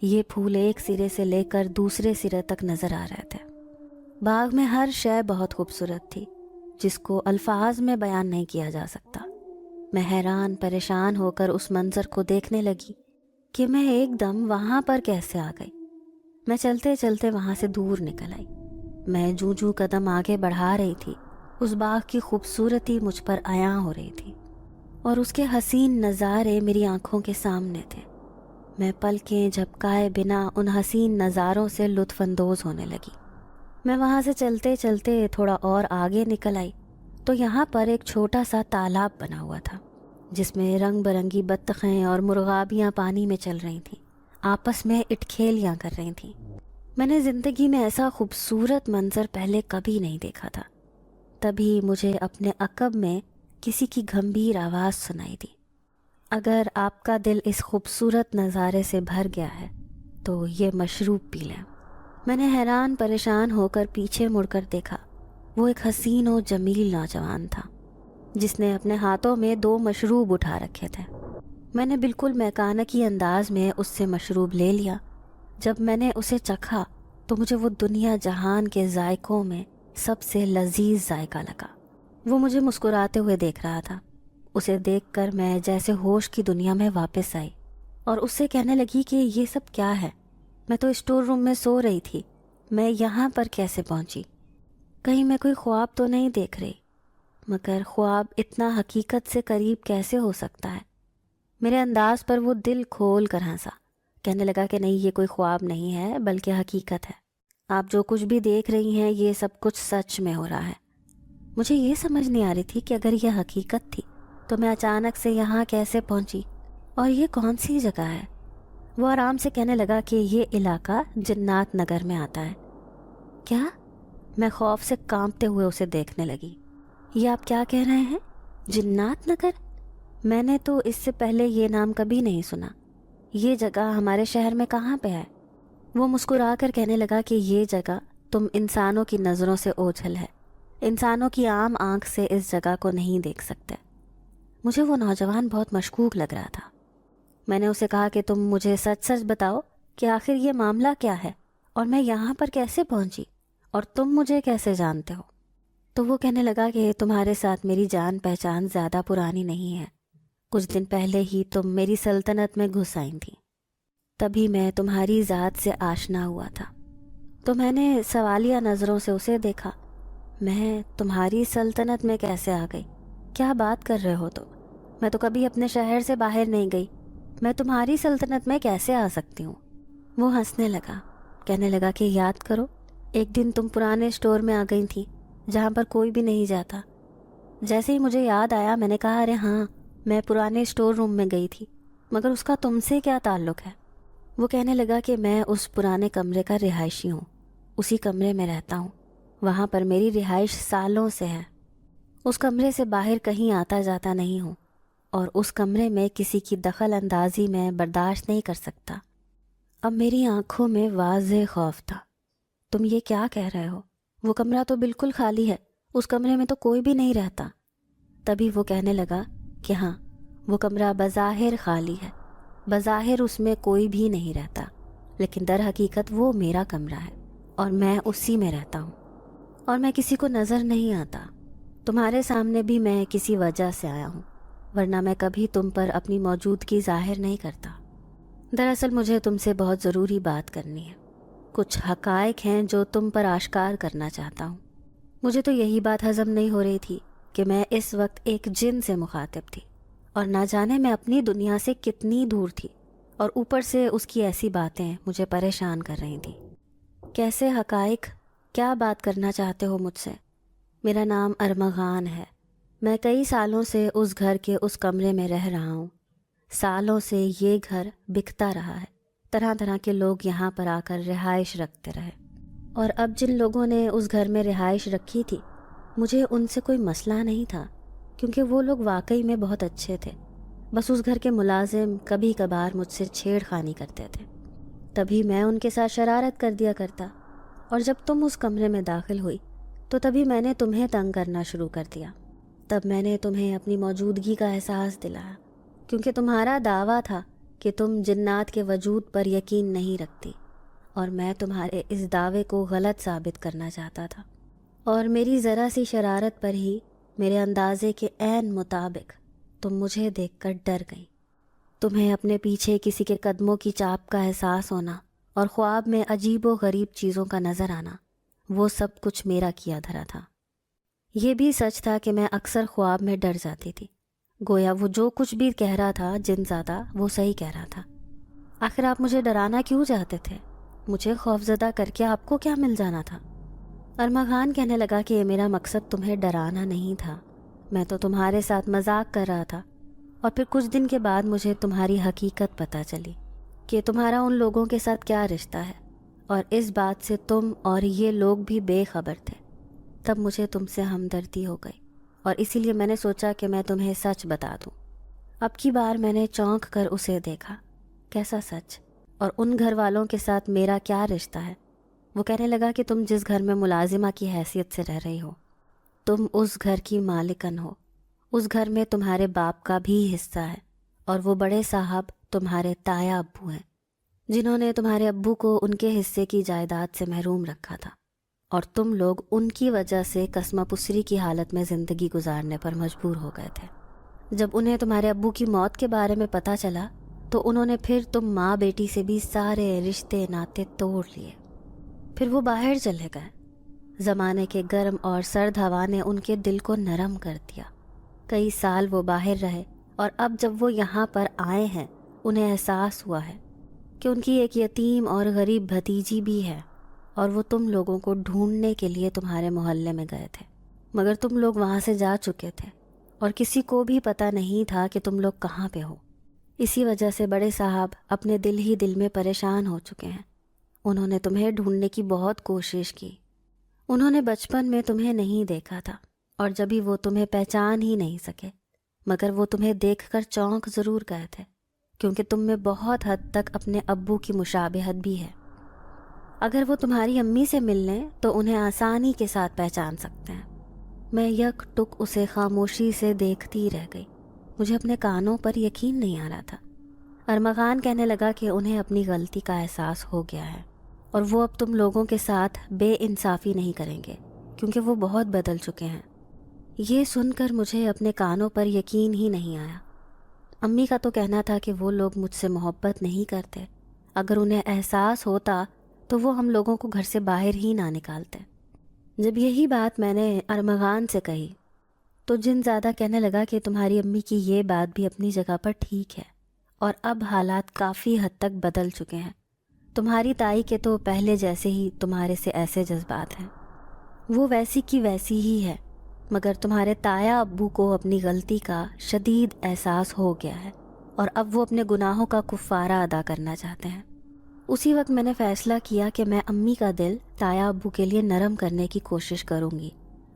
یہ پھول ایک سرے سے لے کر دوسرے سرے تک نظر آ رہے تھے۔ باغ میں ہر شے بہت خوبصورت تھی، جس کو الفاظ میں بیان نہیں کیا جا سکتا۔ میں حیران پریشان ہو کر اس منظر کو دیکھنے لگی کہ میں ایک دم وہاں پر کیسے آ گئی۔ میں چلتے چلتے وہاں سے دور نکل آئی۔ میں جوں قدم آگے بڑھا رہی تھی، اس باغ کی خوبصورتی مجھ پر عیاں ہو رہی تھی، اور اس کے حسین نظارے میری آنکھوں کے سامنے تھے۔ میں پلکیں جھپکائے بنا ان حسین نظاروں سے لطف اندوز ہونے لگی۔ میں وہاں سے چلتے چلتے تھوڑا اور آگے نکل آئی تو یہاں پر ایک چھوٹا سا تالاب بنا ہوا تھا، جس میں رنگ برنگی بطخیں اور مرغابیاں پانی میں چل رہی تھیں، آپس میں اٹکھیلیاں کر رہی تھیں۔ میں نے زندگی میں ایسا خوبصورت منظر پہلے کبھی نہیں دیکھا تھا۔ تبھی مجھے اپنے عقب میں کسی کی گھمبیر آواز سنائی دی، اگر آپ کا دل اس خوبصورت نظارے سے بھر گیا ہے تو یہ مشروب پی لیں۔ میں نے حیران پریشان ہو کر پیچھے مڑ کر دیکھا۔ وہ ایک حسین و جمیل نوجوان تھا، جس نے اپنے ہاتھوں میں 2 مشروب اٹھا رکھے تھے۔ میں نے بالکل میکانکی انداز میں اس سے مشروب لے لیا۔ جب میں نے اسے چکھا تو مجھے وہ دنیا جہان کے ذائقوں میں سب سے لذیذ ذائقہ لگا۔ وہ مجھے مسکراتے ہوئے دیکھ رہا تھا۔ اسے دیکھ کر میں جیسے ہوش کی دنیا میں واپس آئی اور اس سے کہنے لگی کہ یہ سب کیا ہے؟ میں تو اسٹور روم میں سو رہی تھی، میں یہاں پر کیسے پہنچی؟ کہیں میں کوئی خواب تو نہیں دیکھ رہی؟ مگر خواب اتنا حقیقت سے قریب کیسے ہو سکتا ہے؟ میرے انداز پر وہ دل کھول کر ہنسا، کہنے لگا کہ نہیں، یہ کوئی خواب نہیں ہے بلکہ حقیقت ہے۔ آپ جو کچھ بھی دیکھ رہی ہیں یہ سب کچھ سچ میں ہو رہا ہے۔ مجھے یہ سمجھ نہیں آ رہی تھی کہ اگر یہ حقیقت تھی تو میں اچانک سے یہاں کیسے پہنچی، اور یہ کون سی جگہ ہے؟ وہ آرام سے کہنے لگا کہ یہ علاقہ جنات نگر میں آتا ہے۔ کیا؟ میں خوف سے کانپتے ہوئے اسے دیکھنے لگی۔ یہ آپ کیا کہہ رہے ہیں؟ جنات نگر؟ میں نے تو اس سے پہلے یہ نام کبھی نہیں سنا۔ یہ جگہ ہمارے شہر میں کہاں پہ ہے؟ وہ مسکرا کر کہنے لگا کہ یہ جگہ تم انسانوں کی نظروں سے اوجھل ہے، انسانوں کی عام آنکھ سے اس جگہ کو نہیں دیکھ سکتے۔ مجھے وہ نوجوان بہت مشکوک لگ رہا تھا۔ میں نے اسے کہا کہ تم مجھے سچ سچ بتاؤ کہ آخر یہ معاملہ کیا ہے، اور میں یہاں پر کیسے پہنچی، اور تم مجھے کیسے جانتے ہو؟ تو وہ کہنے لگا کہ تمہارے ساتھ میری جان پہچان زیادہ پرانی نہیں ہے، کچھ دن پہلے ہی تم میری سلطنت میں گھس آئی تھی، تبھی میں تمہاری ذات سے آشنا ہوا تھا۔ تو میں نے سوالیہ نظروں سے اسے دیکھا۔ میں تمہاری سلطنت میں کیسے آ گئی؟ کیا بات کر رہے ہو؟ تو میں تو کبھی اپنے شہر سے باہر نہیں گئی، میں تمہاری سلطنت میں کیسے آ سکتی ہوں؟ وہ ہنسنے لگا، کہنے لگا کہ یاد کرو، ایک دن تم پرانے اسٹور میں آ گئی تھی جہاں پر کوئی بھی نہیں جاتا۔ جیسے ہی مجھے یاد آیا میں نے کہا، ارے ہاں، میں پرانے اسٹور روم میں گئی تھی، مگر اس کا تم سے کیا تعلق ہے؟ وہ کہنے لگا کہ میں اس پرانے کمرے کا رہائشی ہوں، اسی کمرے میں رہتا ہوں، وہاں پر میری رہائش سالوں سے ہے، اس کمرے سے باہر کہیں آتا جاتا نہیں ہوں، اور اس کمرے میں کسی کی دخل اندازی میں برداشت نہیں کر سکتا۔ اب میری آنکھوں میں واضح خوف تھا۔ تم یہ کیا کہہ رہے ہو؟ وہ کمرہ تو بالکل خالی ہے، اس کمرے میں تو کوئی بھی نہیں رہتا۔ تبھی وہ کہنے لگا کہ ہاں، وہ کمرہ بظاہر خالی ہے، بظاہر اس میں کوئی بھی نہیں رہتا، لیکن در حقیقت وہ میرا کمرہ ہے اور میں اسی میں رہتا ہوں، اور میں کسی کو نظر نہیں آتا۔ تمہارے سامنے بھی میں کسی وجہ سے آیا ہوں، ورنہ میں کبھی تم پر اپنی موجودگی ظاہر نہیں کرتا۔ دراصل مجھے تم سے بہت ضروری بات کرنی ہے، کچھ حقائق ہیں جو تم پر آشکار کرنا چاہتا ہوں۔ مجھے تو یہی بات ہضم نہیں ہو رہی تھی کہ میں اس وقت ایک جن سے مخاطب تھی، اور نہ جانے میں اپنی دنیا سے کتنی دور تھی، اور اوپر سے اس کی ایسی باتیں مجھے پریشان کر رہی تھیں۔ کیسے حقائق؟ کیا بات کرنا چاہتے ہو مجھ سے؟ میرا نام ارمغان ہے، میں کئی سالوں سے اس گھر کے اس کمرے میں رہ رہا ہوں۔ سالوں سے یہ گھر بکتا رہا ہے، طرح طرح کے لوگ یہاں پر آ کر رہائش رکھتے رہے، اور اب جن لوگوں نے اس گھر میں رہائش رکھی تھی، مجھے ان سے کوئی مسئلہ نہیں تھا، کیونکہ وہ لوگ واقعی میں بہت اچھے تھے۔ بس اس گھر کے ملازم کبھی کبھار مجھ سے چھیڑ خانی کرتے تھے، تبھی میں ان کے ساتھ شرارت کر دیا کرتا، اور جب تم اس کمرے میں داخل ہوئی تو تبھی میں نے تمہیں تنگ کرنا شروع کر دیا۔ تب میں نے تمہیں اپنی موجودگی کا احساس دلایا، کیونکہ تمہارا دعویٰ تھا کہ تم جنات کے وجود پر یقین نہیں رکھتی، اور میں تمہارے اس دعوے کو غلط ثابت کرنا چاہتا تھا، اور میری ذرا سی شرارت پر ہی، میرے اندازے کے عین مطابق، تم مجھے دیکھ کر ڈر گئی۔ تمہیں اپنے پیچھے کسی کے قدموں کی چاپ کا احساس ہونا اور خواب میں عجیب و غریب چیزوں کا نظر آنا، وہ سب کچھ میرا کیا دھرا تھا۔ یہ بھی سچ تھا کہ میں اکثر خواب میں ڈر جاتی تھی، گویا وہ جو کچھ بھی کہہ رہا تھا جن زیادہ وہ صحیح کہہ رہا تھا۔ آخر آپ مجھے ڈرانا کیوں چاہتے تھے؟ مجھے خوفزدہ کر کے آپ کو کیا مل جانا تھا؟ ارمغان کہنے لگا کہ میرا مقصد تمہیں ڈرانا نہیں تھا، میں تو تمہارے ساتھ مذاق کر رہا تھا، اور پھر کچھ دن کے بعد مجھے تمہاری حقیقت پتہ چلی کہ تمہارا ان لوگوں کے ساتھ کیا رشتہ ہے، اور اس بات سے تم اور یہ لوگ بھی بے خبر تھے۔ تب مجھے تم سے ہمدردی ہو گئی، اور اسی لیے میں نے سوچا کہ میں تمہیں سچ بتا دوں۔ اب کی بار میں نے چونک کر اسے دیکھا۔ کیسا سچ؟ اور ان گھر والوں کے ساتھ میرا کیا رشتہ ہے؟ وہ کہنے لگا کہ تم جس گھر میں ملازمہ کی حیثیت سے رہ رہی ہو، تم اس گھر کی مالکن ہو، اس گھر میں تمہارے باپ کا بھی حصہ ہے، اور وہ بڑے صاحب تمہارے تایا ابو ہیں، جنہوں نے تمہارے ابو کو ان کے حصے کی جائیداد سے محروم رکھا تھا، اور تم لوگ ان کی وجہ سے قسمہ پسری کی حالت میں زندگی گزارنے پر مجبور ہو گئے تھے۔ جب انہیں تمہارے ابو کی موت کے بارے میں پتہ چلا تو انہوں نے پھر تم ماں بیٹی سے بھی سارے رشتے ناطے توڑ لیے، پھر وہ باہر چلے گئے۔ زمانے کے گرم اور سرد ہوا نے ان کے دل کو نرم کر دیا۔ کئی سال وہ باہر رہے، اور اب جب وہ یہاں پر آئے ہیں انہیں احساس ہوا ہے کہ ان کی ایک یتیم اور غریب بھتیجی بھی ہے، اور وہ تم لوگوں کو ڈھونڈنے کے لیے تمہارے محلے میں گئے تھے، مگر تم لوگ وہاں سے جا چکے تھے، اور کسی کو بھی پتہ نہیں تھا کہ تم لوگ کہاں پہ ہو۔ اسی وجہ سے بڑے صاحب اپنے دل ہی دل میں پریشان ہو چکے ہیں۔ انہوں نے تمہیں ڈھونڈنے کی بہت کوشش کی۔ انہوں نے بچپن میں تمہیں نہیں دیکھا تھا، اور جبھی وہ تمہیں پہچان ہی نہیں سکے، مگر وہ تمہیں دیکھ کر چونک ضرور گئے تھے، کیونکہ تم میں بہت حد تک اپنے ابو کی مشابہت بھی ہے۔ اگر وہ تمہاری امی سے مل لیں تو انہیں آسانی کے ساتھ پہچان سکتے ہیں۔ میں یک ٹک اسے خاموشی سے دیکھتی رہ گئی، مجھے اپنے کانوں پر یقین نہیں آ رہا تھا۔ ارمغان کہنے لگا کہ انہیں اپنی غلطی کا احساس ہو گیا ہے، اور وہ اب تم لوگوں کے ساتھ بے انصافی نہیں کریں گے، کیونکہ وہ بہت بدل چکے ہیں۔ یہ سن کر مجھے اپنے کانوں پر یقین ہی نہیں آیا۔ امی کا تو کہنا تھا کہ وہ لوگ مجھ سے محبت نہیں کرتے، اگر انہیں احساس ہوتا تو وہ ہم لوگوں کو گھر سے باہر ہی نہ نکالتے۔ جب یہی بات میں نے ارمغان سے کہی تو جن زیادہ کہنے لگا کہ تمہاری امی کی یہ بات بھی اپنی جگہ پر ٹھیک ہے، اور اب حالات کافی حد تک بدل چکے ہیں۔ تمہاری تائی کے تو پہلے جیسے ہی تمہارے سے ایسے جذبات ہیں، وہ ویسی کی ویسی ہی ہے، مگر تمہارے تایا ابو کو اپنی غلطی کا شدید احساس ہو گیا ہے، اور اب وہ اپنے گناہوں کا کفارہ ادا کرنا چاہتے ہیں۔ اسی وقت میں نے فیصلہ کیا کہ میں امی کا دل تایا ابو کے لیے نرم کرنے کی کوشش کروں گی،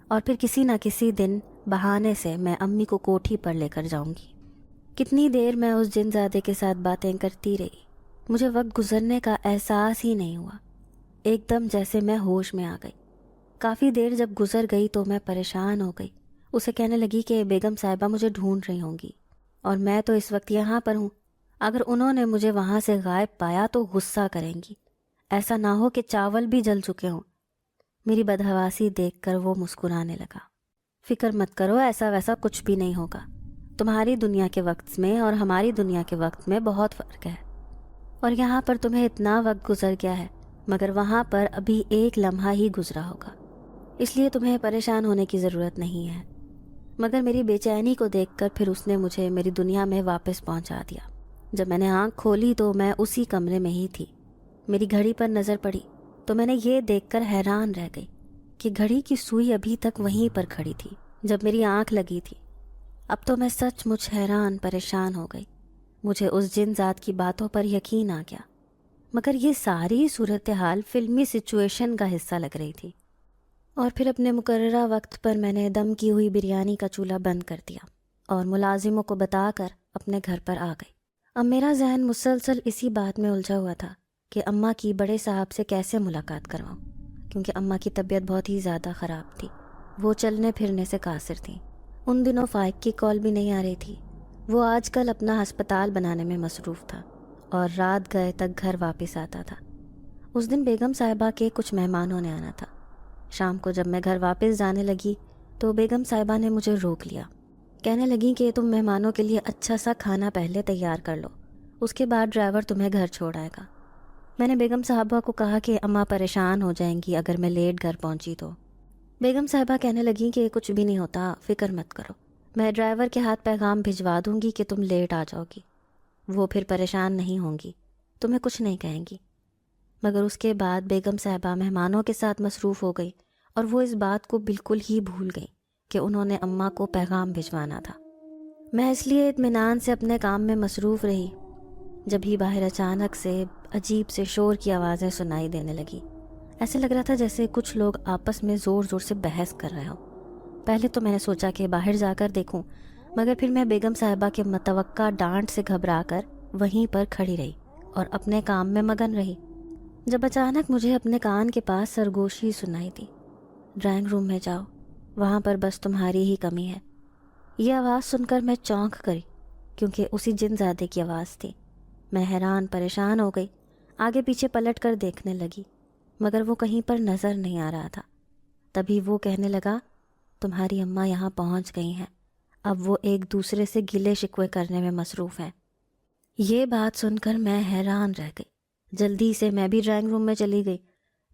اور پھر کسی نہ کسی دن بہانے سے میں امی کو کوٹھی پر لے کر جاؤں گی۔ کتنی دیر میں اس جن زادے کے ساتھ باتیں کرتی رہی، مجھے وقت گزرنے کا احساس ہی نہیں ہوا، ایک دم جیسے میں ہوش میں آ گئی۔ کافی دیر جب گزر گئی تو میں پریشان ہو گئی اسے کہنے لگی کہ بیگم صاحبہ مجھے ڈھونڈ رہی ہوں گی اور میں تو اس وقت یہاں پر ہوں، اگر انہوں نے مجھے وہاں سے غائب پایا تو غصہ کریں گی، ایسا نہ ہو کہ چاول بھی جل چکے ہوں۔ میری بدحواسی دیکھ کر وہ مسکرانے لگا۔ فکر مت کرو، ایسا ویسا کچھ بھی نہیں ہوگا، تمہاری دنیا کے وقت میں اور ہماری دنیا کے وقت میں بہت فرق ہے، اور یہاں پر تمہیں اتنا وقت گزر گیا ہے مگر وہاں پر ابھی ایک لمحہ ہی گزرا ہوگا، اس لیے تمہیں پریشان ہونے کی ضرورت نہیں ہے۔ مگر میری بے چینی کو دیکھ کر پھر اس نے مجھے میری دنیا میں واپس پہنچا دیا۔ جب میں نے آنکھ کھولی تو میں اسی کمرے میں ہی تھی۔ میری گھڑی پر نظر پڑی تو میں نے یہ دیکھ کر حیران رہ گئی کہ گھڑی کی سوئی ابھی تک وہیں پر کھڑی تھی جب میری آنکھ لگی تھی۔ اب تو میں سچ مچ حیران پریشان ہو گئی، مجھے اس جن ذات کی باتوں پر یقین آ گیا، مگر یہ ساری صورتحال فلمی سچویشن کا حصہ لگ رہی تھی۔ اور پھر اپنے مقررہ وقت پر میں نے دم کی ہوئی بریانی کا چولہا بند کر دیا اور ملازموں کو بتا کر اپنے گھر پر آ گئی۔ اب میرا ذہن مسلسل اسی بات میں الجھا ہوا تھا کہ اماں کی بڑے صاحب سے کیسے ملاقات کرواؤں، کیونکہ اماں کی طبیعت بہت ہی زیادہ خراب تھی، وہ چلنے پھرنے سے قاصر تھیں۔ ان دنوں فائق کی کال بھی نہیں آ رہی تھی، وہ آج کل اپنا ہسپتال بنانے میں مصروف تھا اور رات گئے تک گھر واپس آتا تھا۔ اس دن بیگم صاحبہ کے کچھ مہمانوں نے آنا تھا۔ شام کو جب میں گھر واپس جانے لگی تو بیگم صاحبہ نے مجھے روک لیا، کہنے لگیں کہ تم مہمانوں کے لیے اچھا سا کھانا پہلے تیار کر لو، اس کے بعد ڈرائیور تمہیں گھر چھوڑ آئے گا۔ میں نے بیگم صاحبہ کو کہا کہ اماں پریشان ہو جائیں گی اگر میں لیٹ گھر پہنچی تو۔ بیگم صاحبہ کہنے لگیں کہ کچھ بھی نہیں ہوتا، فکر مت کرو، میں ڈرائیور کے ہاتھ پیغام بھجوا دوں گی کہ تم لیٹ آ جاؤ گی، وہ پھر پریشان نہیں ہوں گی، تمہیں کچھ نہیں کہیں گی۔ مگر اس کے بعد بیگم صاحبہ مہمانوں کے ساتھ مصروف ہو گئی اور وہ اس بات کو بالکل ہی بھول گئی کہ انہوں نے اماں کو پیغام بھجوانا تھا۔ میں اس لیے اطمینان سے اپنے کام میں مصروف رہی جب ہی باہر اچانک سے عجیب سے شور کی آوازیں سنائی دینے لگی۔ ایسے لگ رہا تھا جیسے کچھ لوگ آپس میں زور زور سے بحث کر رہے ہوں۔ پہلے تو میں نے سوچا کہ باہر جا کر دیکھوں، مگر پھر میں بیگم صاحبہ کے متوقع ڈانٹ سے گھبرا کر وہیں پر کھڑی رہی اور اپنے کام میں مگن رہی، جب اچانک مجھے اپنے کان کے پاس سرگوشی سنائی دی، ڈرائنگ روم میں جاؤ، وہاں پر بس تمہاری ہی کمی ہے۔ یہ آواز سن کر میں چونک گئی کیونکہ اسی جن زادے کی آواز تھی۔ میں حیران پریشان ہو گئی، آگے پیچھے پلٹ کر دیکھنے لگی مگر وہ کہیں پر نظر نہیں آ رہا تھا۔ تبھی وہ کہنے لگا، تمہاری اماں یہاں پہنچ گئی ہیں، اب وہ ایک دوسرے سے گلے شکوے کرنے میں مصروف ہیں۔ یہ بات سن کر میں حیران رہ گئی، جلدی سے میں بھی ڈرائنگ روم میں چلی گئی۔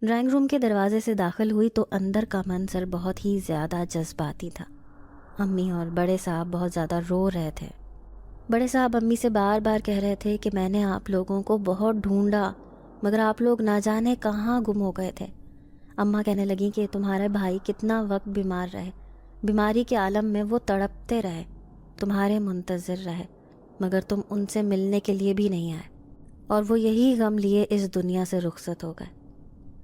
ڈرائنگ روم کے دروازے سے داخل ہوئی تو اندر کا منظر بہت ہی زیادہ جذباتی تھا۔ امی اور بڑے صاحب بہت زیادہ رو رہے تھے۔ بڑے صاحب امی سے بار بار کہہ رہے تھے کہ میں نے آپ لوگوں کو بہت ڈھونڈا مگر آپ لوگ نہ جانے کہاں گم ہو گئے تھے۔ اماں کہنے لگیں کہ تمہارے بھائی کتنا وقت بیمار رہے، بیماری کے عالم میں وہ تڑپتے رہے، تمہارے منتظر رہے، مگر تم ان سے ملنے کے لیے بھی نہیں آئے، اور وہ یہی غم لیے اس دنیا سے رخصت ہو گئے۔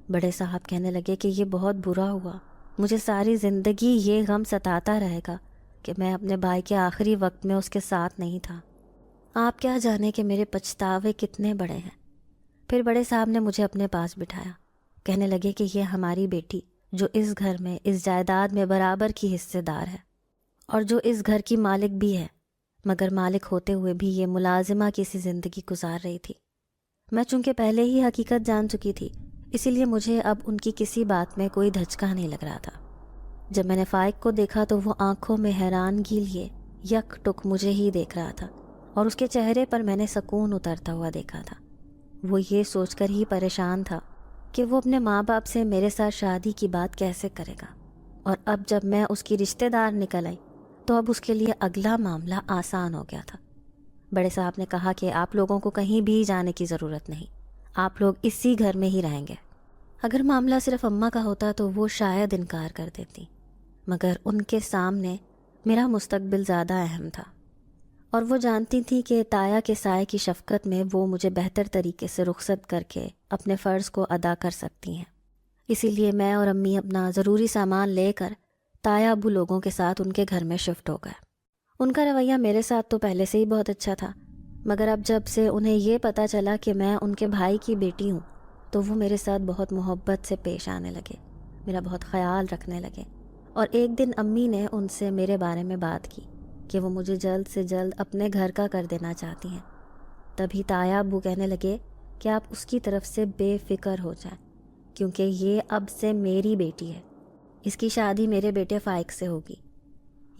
بڑے صاحب کہنے لگے کہ یہ بہت برا ہوا، مجھے ساری زندگی یہ غم ستاتا رہے گا کہ میں اپنے بھائی کے آخری وقت میں اس کے ساتھ نہیں تھا۔ آپ کیا جانے کہ میرے پچھتاوے کتنے بڑے ہیں۔ پھر بڑے صاحب نے مجھے اپنے پاس بٹھایا، کہنے لگے کہ یہ ہماری بیٹی جو اس گھر میں اس جائیداد میں برابر کی حصے دار ہے اور جو اس گھر کی مالک بھی ہے، مگر مالک ہوتے ہوئے بھی یہ ملازمہ کی سی زندگی گزار رہی تھی۔ میں چونکہ پہلے ہی حقیقت جان چکی تھی، اسی لیے مجھے اب ان کی کسی بات میں کوئی دھچکا نہیں لگ رہا تھا۔ جب میں نے فائق کو دیکھا تو وہ آنکھوں میں حیرانگی لیے یک ٹک مجھے ہی دیکھ رہا تھا اور اس کے چہرے پر میں نے سکون اترتا ہوا دیکھا تھا۔ وہ یہ سوچ کر ہی پریشان تھا کہ وہ اپنے ماں باپ سے میرے ساتھ شادی کی بات کیسے کرے گا، اور اب جب میں اس کی رشتہ دار نکل آئی تو اب اس کے لیے اگلا معاملہ آسان ہو گیا تھا۔ بڑے صاحب نے کہا کہ آپ لوگوں کو کہیں بھی جانے کی ضرورت نہیں، آپ لوگ اسی گھر میں ہی رہیں گے۔ اگر معاملہ صرف اماں کا ہوتا تو وہ شاید انکار کر دیتی، مگر ان کے سامنے میرا مستقبل زیادہ اہم تھا، اور وہ جانتی تھی کہ تایا کے سائے کی شفقت میں وہ مجھے بہتر طریقے سے رخصت کر کے اپنے فرض کو ادا کر سکتی ہیں۔ اسی لیے میں اور امی اپنا ضروری سامان لے کر تایا ابو لوگوں کے ساتھ ان کے گھر میں شفٹ ہو گئے۔ ان کا رویہ میرے ساتھ تو پہلے سے ہی بہت اچھا تھا، مگر اب جب سے انہیں یہ پتہ چلا کہ میں ان کے بھائی کی بیٹی ہوں تو وہ میرے ساتھ بہت محبت سے پیش آنے لگے، میرا بہت خیال رکھنے لگے اور ایک دن امی نے ان سے میرے بارے میں بات کی کہ وہ مجھے جلد سے جلد اپنے گھر کا کر دینا چاہتی ہیں۔ تبھی تایا ابو کہنے لگے کہ آپ اس کی طرف سے بے فکر ہو جائیں، کیونکہ یہ اب سے میری بیٹی ہے، اس کی شادی میرے بیٹے فائق سے ہوگی۔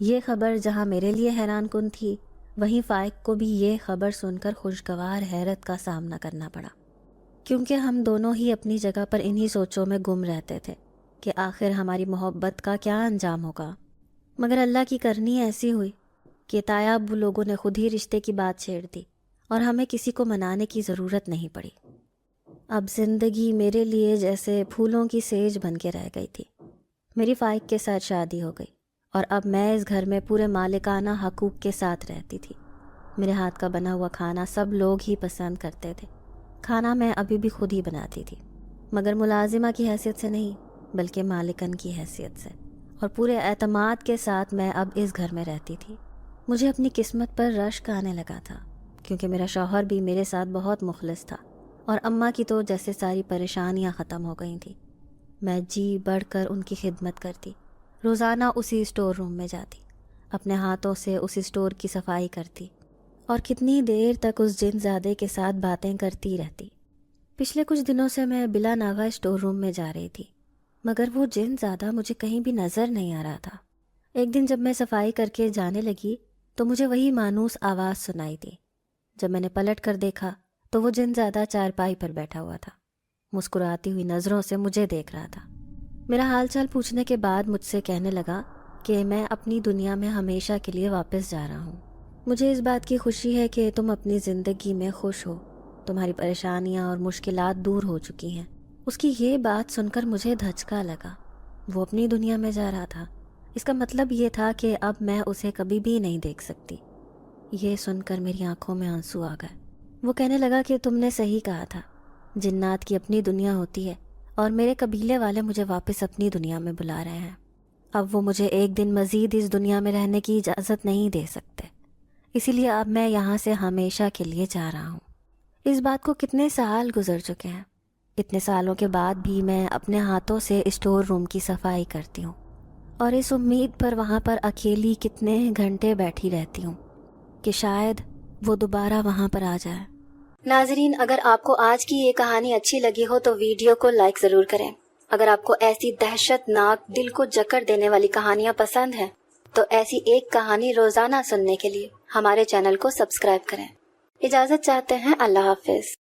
یہ خبر جہاں میرے لیے حیران کن تھی، وہیں فائق کو بھی یہ خبر سن کر خوشگوار حیرت کا سامنا کرنا پڑا، کیونکہ ہم دونوں ہی اپنی جگہ پر انہی سوچوں میں گم رہتے تھے کہ آخر ہماری محبت کا کیا انجام ہوگا۔ مگر اللہ کی کرنی ایسی ہوئی کہ تایا ابو لوگوں نے خود ہی رشتے کی بات چھیڑ دی اور ہمیں کسی کو منانے کی ضرورت نہیں پڑی۔ اب زندگی میرے لیے جیسے پھولوں کی سیج بن کے رہ گئی تھی۔ میری فائق کے ساتھ شادی ہو گئی اور اب میں اس گھر میں پورے مالکانہ حقوق کے ساتھ رہتی تھی۔ میرے ہاتھ کا بنا ہوا کھانا سب لوگ ہی پسند کرتے تھے۔ کھانا میں ابھی بھی خود ہی بناتی تھی، مگر ملازمہ کی حیثیت سے نہیں بلکہ مالکن کی حیثیت سے، اور پورے اعتماد کے ساتھ میں اب اس گھر میں رہتی تھی۔ مجھے اپنی قسمت پر رشک آنے لگا تھا، کیونکہ میرا شوہر بھی میرے ساتھ بہت مخلص تھا اور اماں کی تو جیسے ساری پریشانیاں ختم ہو گئی تھیں۔ میں جی بڑھ کر ان کی خدمت کرتی، روزانہ اسی اسٹور روم میں جاتی، اپنے ہاتھوں سے اس اسٹور کی صفائی کرتی اور کتنی دیر تک اس جن زادے کے ساتھ باتیں کرتی رہتی۔ پچھلے کچھ دنوں سے میں بلا ناغہ اسٹور روم میں جا رہی تھی، مگر وہ جن زادہ مجھے کہیں بھی نظر نہیں آ رہا تھا۔ ایک دن جب میں صفائی کر کے جانے لگی تو مجھے وہی مانوس آواز سنائی دی۔ جب میں نے پلٹ کر دیکھا تو وہ جن زادہ چارپائی پر بیٹھا ہوا تھا، مسکراتی ہوئی نظروں سے مجھے دیکھ رہا تھا۔ میرا حال چال پوچھنے کے بعد مجھ سے کہنے لگا کہ میں اپنی دنیا میں ہمیشہ کے لیے واپس جا رہا ہوں۔ مجھے اس بات کی خوشی ہے کہ تم اپنی زندگی میں خوش ہو، تمہاری پریشانیاں اور مشکلات دور ہو چکی ہیں۔ اس کی یہ بات سن کر مجھے دھچکا لگا۔ وہ اپنی دنیا میں جا رہا تھا، اس کا مطلب یہ تھا کہ اب میں اسے کبھی بھی نہیں دیکھ سکتی۔ یہ سن کر میری آنکھوں میں آنسو آ گئے۔ وہ کہنے لگا کہ تم نے صحیح کہا تھا، جنات کی اپنی دنیا ہوتی ہے اور میرے قبیلے والے مجھے واپس اپنی دنیا میں بلا رہے ہیں۔ اب وہ مجھے ایک دن مزید اس دنیا میں رہنے کی اجازت نہیں دے سکتے، اسی لیے اب میں یہاں سے ہمیشہ کے لیے جا رہا ہوں۔ اس بات کو کتنے سال گزر چکے ہیں، اتنے سالوں کے بعد بھی میں اپنے ہاتھوں سے اسٹور روم کی صفائی کرتی ہوں اور اس امید پر وہاں پر اکیلی کتنے گھنٹے بیٹھی رہتی ہوں کہ شاید وہ دوبارہ وہاں پر آ جائے۔ ناظرین، اگر آپ کو آج کی یہ کہانی اچھی لگی ہو تو ویڈیو کو لائک ضرور کریں۔ اگر آپ کو ایسی دہشت ناک دل کو جکڑ دینے والی کہانیاں پسند ہیں تو ایسی ایک کہانی روزانہ سننے کے لیے ہمارے چینل کو سبسکرائب کریں۔ اجازت چاہتے ہیں، اللہ حافظ۔